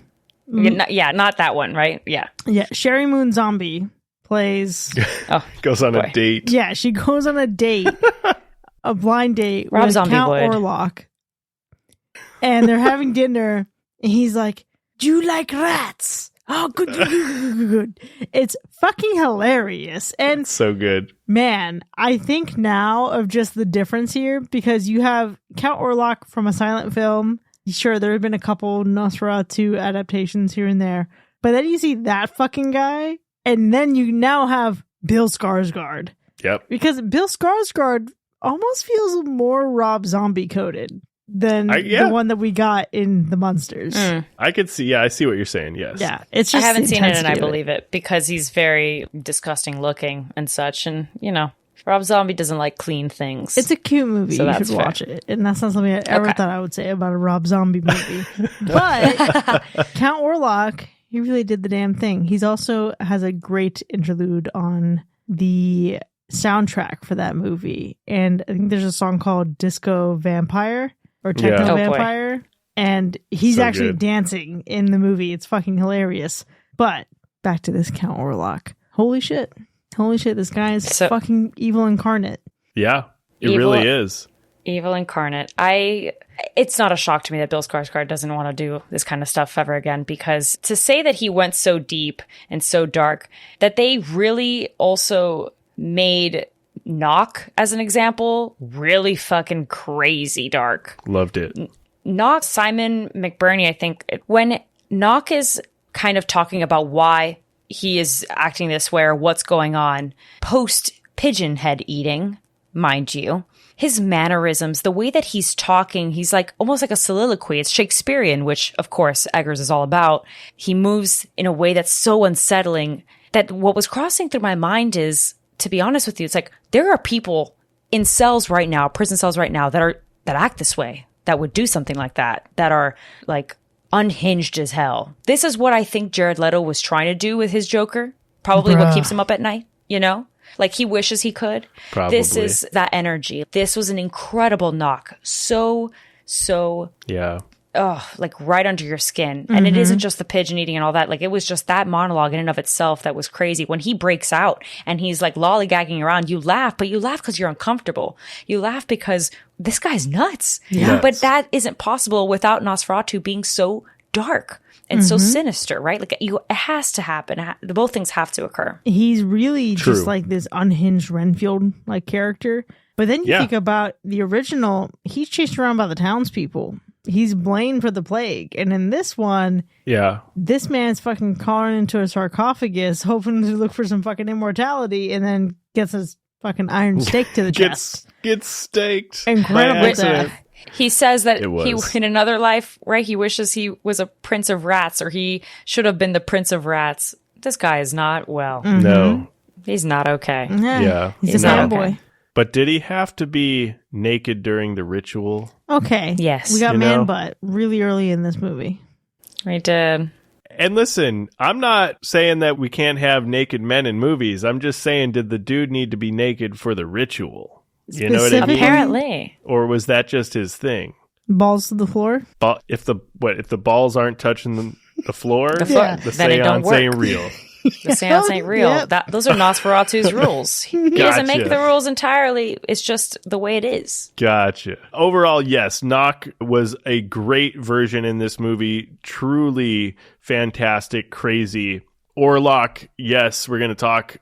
not that one, right? Yeah. Yeah, Sherry Moon Zombie plays... Goes on Boy. a date. Yeah, she goes on a date, a blind date Rob with Zombie Count would. Orlok. And they're having dinner, and he's like, "Do you like rats?" Oh, good. It's fucking hilarious. And So good. man, I think now of just the difference here, because you have Count Orlok from a silent film. Sure, there have been a couple Nosferatu adaptations here and there, but then you see that fucking guy, and then you now have Bill Skarsgård. Yep. Because Bill Skarsgård almost feels more Rob Zombie coded than the one that we got in The Munsters. I could see. Yeah, I see what you're saying. Yes. Yeah, it's I just haven't the seen it, and I intensity of believe it because he's very disgusting looking and such. And, Rob Zombie doesn't like clean things. It's a cute movie. So You that's should fair. watch it. And that's not something I ever Okay. thought I would say about a Rob Zombie movie. But Count Orlok, he really did the damn thing. He's also has a great interlude on the soundtrack for that movie. And I think there's a song called Disco Vampire or Techno Yeah. Oh, boy. Vampire. And he's So actually good. dancing in the movie. It's fucking hilarious. But back to this Count Orlok. Holy shit. Holy shit, this guy is So- fucking evil incarnate. Yeah. It Evil- really is. Evil incarnate. It's not a shock to me that Bill Skarsgård doesn't want to do this kind of stuff ever again, because to say that he went so deep and so dark, that they really also made Knock, as an example, really fucking crazy dark. Loved it. Knock, Simon McBurney, I think, when Knock is kind of talking about why he is acting this way or what's going on post pigeon head eating, mind you, his mannerisms, the way that he's talking, he's like almost like a soliloquy. It's Shakespearean, which of course Eggers is all about. He moves in a way that's so unsettling that what was crossing through my mind is, to be honest with you, it's like there are people in cells right now, prison cells right now, that act this way, that would do something like that are like unhinged as hell. This is what I think Jared Leto was trying to do with his Joker. Probably what keeps him up at night, Like he wishes he could. Probably. This is that energy. This was an incredible knock. So Yeah. like right under your skin. And it isn't just the pigeon eating and all that. Like it was just that monologue in and of itself that was crazy. When he breaks out and he's like lollygagging around, you laugh, but you laugh because you're uncomfortable. You laugh because this guy's nuts. Yes. But that isn't possible without Nosferatu being so dark and so sinister, right? Like it has to happen. Both things have to occur. He's really True. just like this unhinged Renfield like character. But then you Yeah. think about the original, he's chased around by the townspeople. He's blamed for the plague. And in this one, Yeah. this man's fucking crawling into a sarcophagus, hoping to look for some fucking immortality, and then gets his fucking iron stake to the chest. Gets staked. Incredible by accident. death. He says that It was. in another life, right? He wishes he was a prince of rats, or he should have been the prince of rats. This guy is not well. No. He's not okay. Yeah. He's a No. fanboy. Okay. But did he have to be naked during the ritual? Okay. Yes. We got You man know? butt really early in this movie. We did. And listen, I'm not saying that we can't have naked men in movies. I'm just saying, did the dude need to be naked for the ritual? You know what I Specifically- mean? Apparently. Or was that just his thing? Balls to the floor. If the balls aren't touching the floor, The the then it don't seance work. ain't real. The seance ain't real. Yep. Those are Nosferatu's rules. He doesn't make Gotcha. the rules entirely. It's just the way it is. Gotcha. Overall, yes, Knock was a great version in this movie. Truly fantastic, crazy. Orlok, yes, we're going to talk.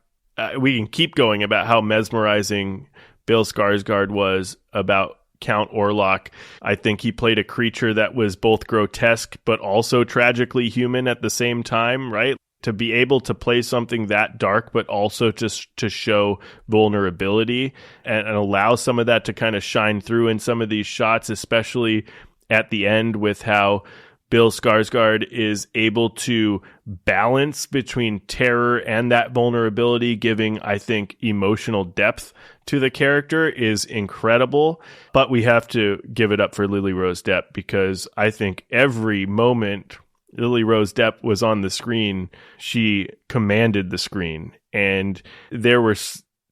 We can keep going about how mesmerizing Bill Skarsgård was about Count Orlok. I think he played a creature that was both grotesque but also tragically human at the same time, right? To be able to play something that dark, but also just to show vulnerability and allow some of that to kind of shine through in some of these shots, especially at the end with how Bill Skarsgård is able to balance between terror and that vulnerability, giving, I think, emotional depth to the character is incredible. But we have to give it up for Lily Rose Depp, because I think every moment Lily Rose Depp was on the screen, she commanded the screen. And there were,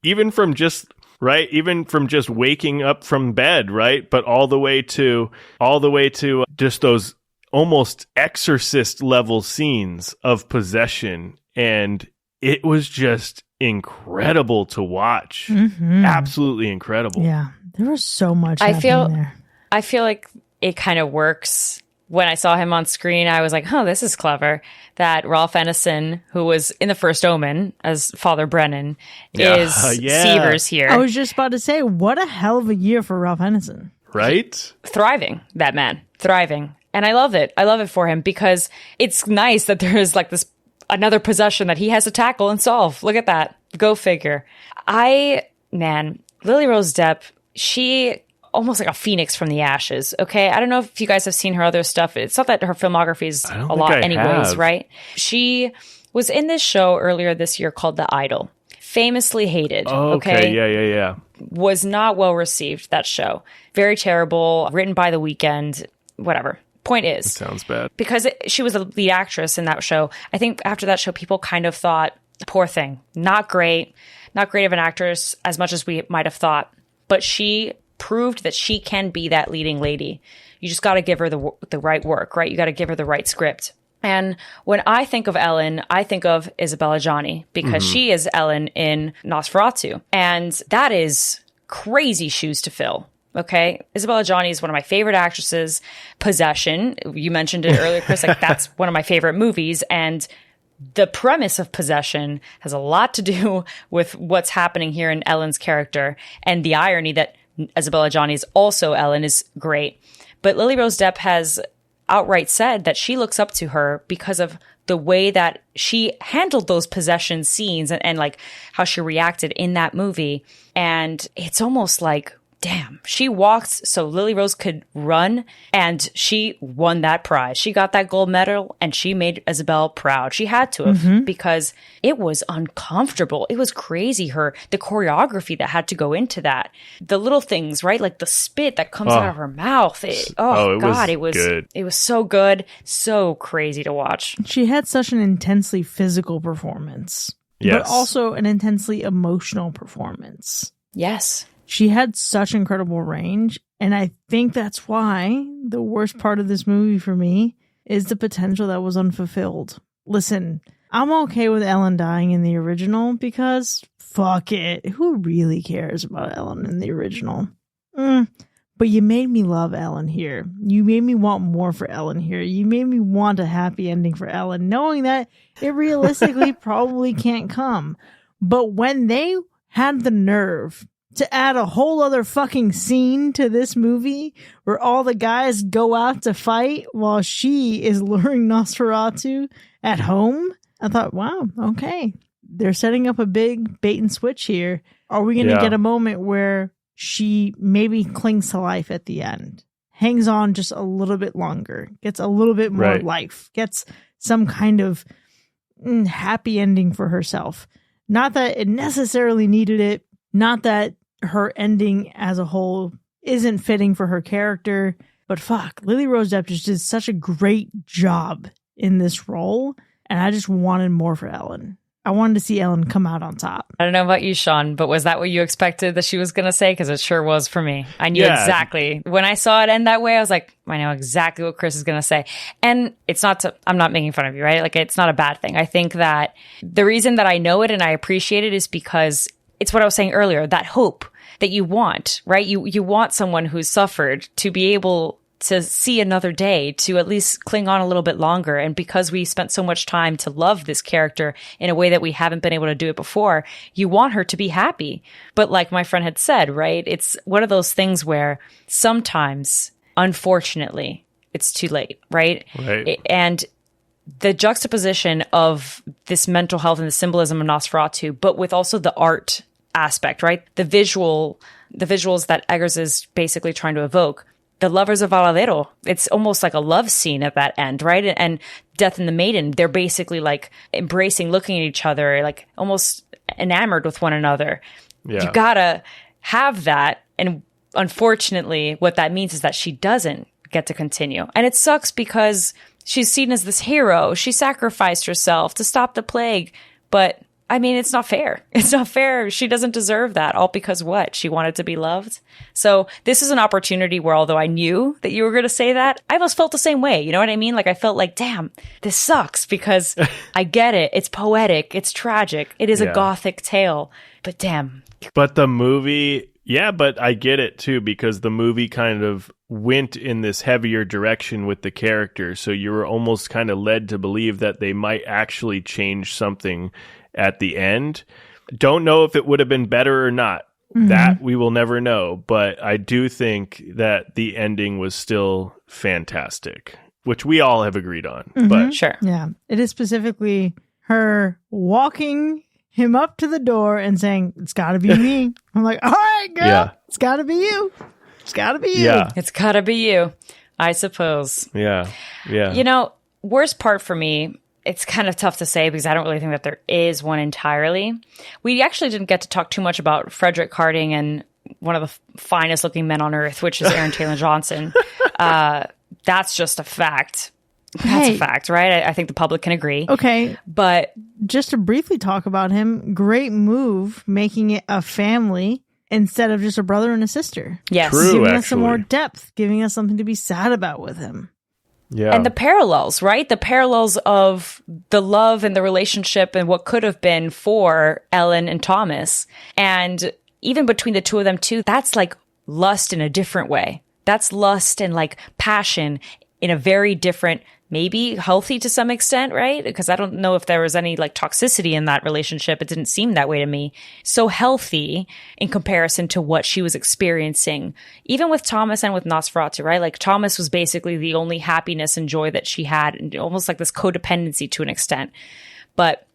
even from just waking up from bed, right? But all the way to just those almost exorcist level scenes of possession. And it was just incredible to watch. Mm-hmm. Absolutely incredible. Yeah, there was so much I happening feel like it kind of works. When I saw him on screen, I was like, oh, this is clever. That Ralph Ineson, who was in The First Omen as Father Brennan, is Seavers here. I was just about to say, what a hell of a year for Ralph Ineson. Right? Thriving, that man. Thriving. And I love it. I love it for him, because it's nice that there is like this another possession that he has to tackle and solve. Look at that. Go figure. Lily Rose Depp, she almost like a phoenix from the ashes. Okay. I don't know if you guys have seen her other stuff. It's not that her filmography is a lot anyways, right? She was in this show earlier this year called The Idol. Famously hated. Oh, okay. Yeah. Was not well received, that show. Very terrible. Written by The Weeknd. Whatever. Point is, Sounds bad. because she was the lead actress in that show, I think after that show, people kind of thought, poor thing, not great of an actress as much as we might have thought. But she proved that she can be that leading lady. You just got to give her the right work, right? You got to give her the right script. And when I think of Ellen, I think of Isabella Gianni, because she is Ellen in Nosferatu. And that is crazy shoes to fill. Okay. Isabella Gianni is one of my favorite actresses. Possession. You mentioned it earlier, Chris. Like, that's one of my favorite movies. And the premise of Possession has a lot to do with what's happening here in Ellen's character. And the irony that Isabella Gianni is also Ellen is great. But Lily Rose Depp has outright said that she looks up to her because of the way that she handled those possession scenes and like how she reacted in that movie. And it's almost like, damn, she walked so Lily Rose could run, and she won that prize. She got that gold medal, and she made Isabel proud. She had to have, because it was uncomfortable. It was crazy. The choreography that had to go into that. The little things, right? Like the spit that comes out of her mouth. It was good. It was so good. So crazy to watch. She had such an intensely physical performance, Yes. but also an intensely emotional performance. Yes. She had such incredible range, and I think that's why the worst part of this movie for me is the potential that was unfulfilled. Listen, I'm okay with Ellen dying in the original because fuck it. Who really cares about Ellen in the original? But you made me love Ellen here. You made me want more for Ellen here. You made me want a happy ending for Ellen, knowing that it realistically probably can't come. But when they had the nerve to add a whole other fucking scene to this movie where all the guys go out to fight while she is luring Nosferatu at home, I thought, wow, okay. They're setting up a big bait and switch here. Are we going to get a moment where she maybe clings to life at the end, hangs on just a little bit longer, gets a little bit more life, gets some kind of happy ending for herself? Not that it necessarily needed it, not that her ending as a whole isn't fitting for her character, but fuck, Lily Rose Depp just did such a great job in this role, and I just wanted more for Ellen. I wanted to see Ellen come out on top. I don't know about you, Sean, but was that what you expected that she was going to say? Because it sure was for me. I knew exactly. When I saw it end that way, I was like, I know exactly what Chris is going to say. And it's not I'm not making fun of you, right? Like, it's not a bad thing. I think that the reason that I know it and I appreciate it is because it's what I was saying earlier, that hope that you want, right? You want someone who's suffered to be able to see another day, to at least cling on a little bit longer. And because we spent so much time to love this character in a way that we haven't been able to do it before, you want her to be happy. But like my friend had said, right? It's one of those things where sometimes, unfortunately, it's too late, right? And the juxtaposition of this mental health and the symbolism of Nosferatu, but with also the art aspect, right? The visuals that Eggers is basically trying to evoke. The Lovers of Varadero, it's almost like a love scene at that end, right? And Death and the Maiden, they're basically like embracing, looking at each other, like almost enamored with one another. Yeah. You gotta have that. And unfortunately, what that means is that she doesn't get to continue. And it sucks because she's seen as this hero. She sacrificed herself to stop the plague. But I mean, it's not fair. It's not fair. She doesn't deserve that. All because what? She wanted to be loved. So this is an opportunity where, although I knew that you were going to say that, I almost felt the same way. You know what I mean? Like, I felt like, damn, this sucks because I get it. It's poetic. It's tragic. It is a gothic tale. But damn. But the movie, but I get it too, because the movie kind of went in this heavier direction with the character. So you were almost kind of led to believe that they might actually change something at the end. Don't know if it would have been better or not. Mm-hmm. That we will never know. But I do think that the ending was still fantastic, which we all have agreed on. Mm-hmm. But sure. Yeah. It is specifically her walking him up to the door and saying, it's gotta be me. I'm like, all right, girl, it's gotta be you. It's gotta be you. Yeah. It's gotta be you, I suppose. Yeah. You know, worst part for me, it's kind of tough to say because I don't really think that there is one entirely. We actually didn't get to talk too much about Frederick Harding and one of the finest looking men on earth, which is Aaron Taylor Johnson. That's just a fact. That's a fact, right? I think the public can agree. Okay. But just to briefly talk about him, great move making it a family instead of just a brother and a sister. Yes. True, giving actually. us some more depth, giving us something to be sad about with him. Yeah. And the parallels, right? The parallels of the love and the relationship and what could have been for Ellen and Thomas. And even between the two of them too, that's like lust in a different way. That's lust and like passion in a very different, maybe healthy to some extent, right? Because I don't know if there was any like toxicity in that relationship. It didn't seem that way to me. So healthy in comparison to what she was experiencing, even with Thomas and with Nosferatu, right? Like Thomas was basically the only happiness and joy that she had, and almost like this codependency to an extent. But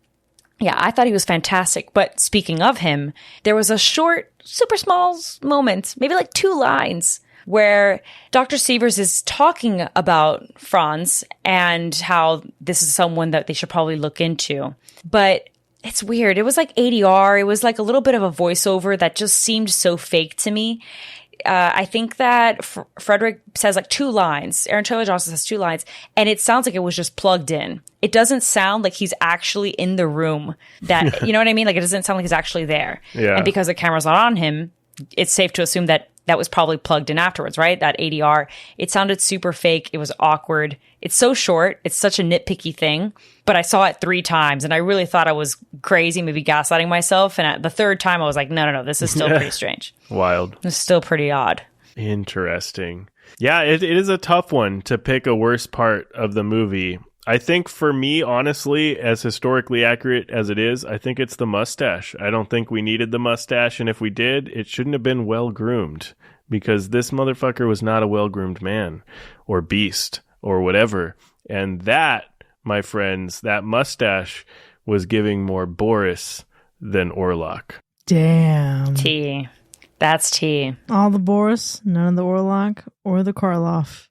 yeah, I thought he was fantastic. But speaking of him, there was a short, super small moment, maybe like 2 lines, where Dr. Sievers is talking about Franz and how this is someone that they should probably look into. But it's weird. It was like ADR. It was like a little bit of a voiceover that just seemed so fake to me. I think that Frederick says like 2 lines. Aaron Taylor Johnson says 2 lines, and it sounds like it was just plugged in. It doesn't sound like he's actually in the room. That you know what I mean? Like, it doesn't sound like he's actually there. Yeah. And because the camera's not on him, it's safe to assume that that was probably plugged in afterwards, right? That ADR. It sounded super fake. It was awkward. It's so short. It's such a nitpicky thing. But I saw it 3 times, and I really thought I was crazy, maybe gaslighting myself. And at the 3rd time, I was like, no, this is still pretty strange. Wild. It's still pretty odd. Interesting. Yeah, it is a tough one to pick a worst part of the movie. I think for me, honestly, as historically accurate as it is, I think it's the mustache. I don't think we needed the mustache, and if we did, it shouldn't have been well-groomed, because this motherfucker was not a well-groomed man or beast or whatever. And that, my friends, that mustache was giving more Boris than Orlok. Damn. T. That's T. All the Boris, none of the Orlok or the Karloff.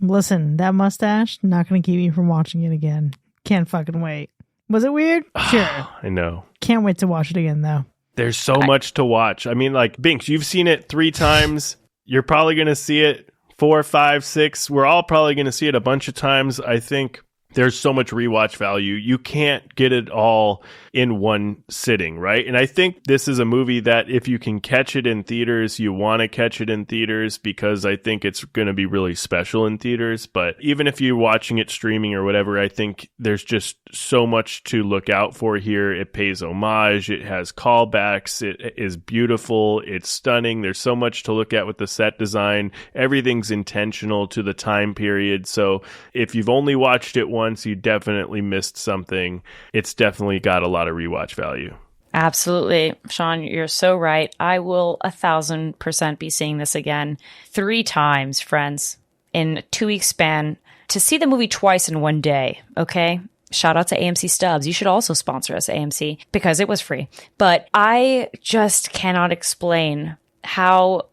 Listen, that mustache, not going to keep me from watching it again. Can't fucking wait. Was it weird? Sure. I know. Can't wait to watch it again, though. There's so much to watch. I mean, like, Binks, you've seen it 3 times. You're probably going to see it 4, 5, 6. We're all probably going to see it a bunch of times. I think there's so much rewatch value. You can't get it all in one sitting, right? And I think this is a movie that if you can catch it in theaters, you want to catch it in theaters, because I think it's going to be really special in theaters. But even if you're watching it streaming or whatever, I think there's just so much to look out for here. It pays homage. It has callbacks. It is beautiful. It's stunning. There's so much to look at with the set design. Everything's intentional to the time period. So if you've only watched it once, you definitely missed something. It's definitely got a lot of rewatch value. Absolutely. Sean, you're so right. I will 1,000% be seeing this again 3 times, friends, in a 2-week span, to see the movie twice in one day. Okay. Shout out to AMC Stubs. You should also sponsor us, AMC, because it was free. But I just cannot explain how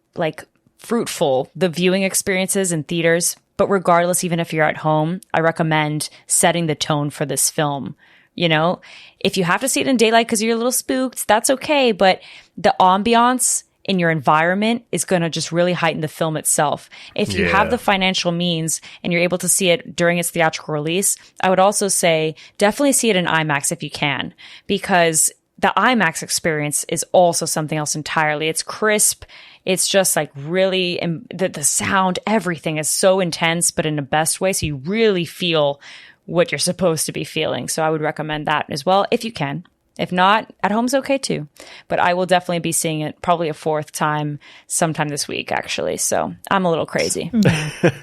fruitful the viewing experience is in theaters. But regardless, even if you're at home, I recommend setting the tone for this film. You know, if you have to see it in daylight because you're a little spooked, that's okay. But the ambiance in your environment is going to just really heighten the film itself. If you have the financial means and you're able to see it during its theatrical release, I would also say definitely see it in IMAX if you can, because the IMAX experience is also something else entirely. It's crisp. It's just really, the sound, everything is so intense, but in the best way. So you really feel what you're supposed to be feeling. So I would recommend that as well, if you can. If not, at home's okay too. But I will definitely be seeing it probably a 4th time sometime this week, actually. So I'm a little crazy.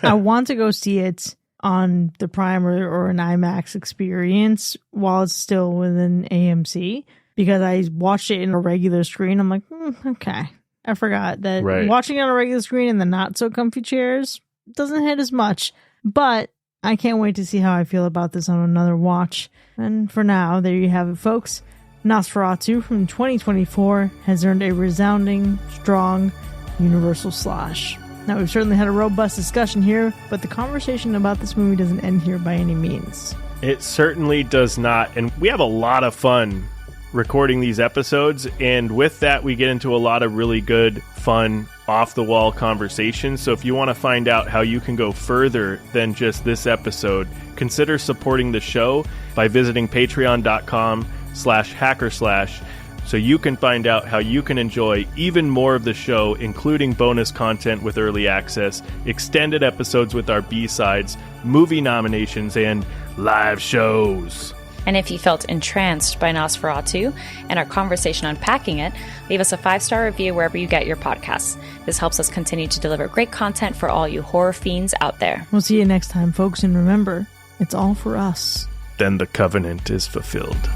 I want to go see it on the Prime or an IMAX experience while it's still within AMC, because I watched it in a regular screen. I'm like, okay. I forgot that watching it on a regular screen in the not so comfy chairs doesn't hit as much. But I can't wait to see how I feel about this on another watch. And for now, there you have it, folks. Nosferatu from 2024 has earned a resounding, strong, universal slash. Now, we've certainly had a robust discussion here, but the conversation about this movie doesn't end here by any means. It certainly does not. And we have a lot of fun recording these episodes. And with that, we get into a lot of really good, fun, off-the-wall conversations. So if you want to find out how you can go further than just this episode, consider supporting the show by visiting patreon.com/hackerslash so you can find out how you can enjoy even more of the show, including bonus content with early access, extended episodes with our B-sides, movie nominations, and live shows. And if you felt entranced by Nosferatu and our conversation unpacking it, leave us a 5-star review wherever you get your podcasts. This helps us continue to deliver great content for all you horror fiends out there. We'll see you next time, folks, and remember, it's all for us. Then the covenant is fulfilled.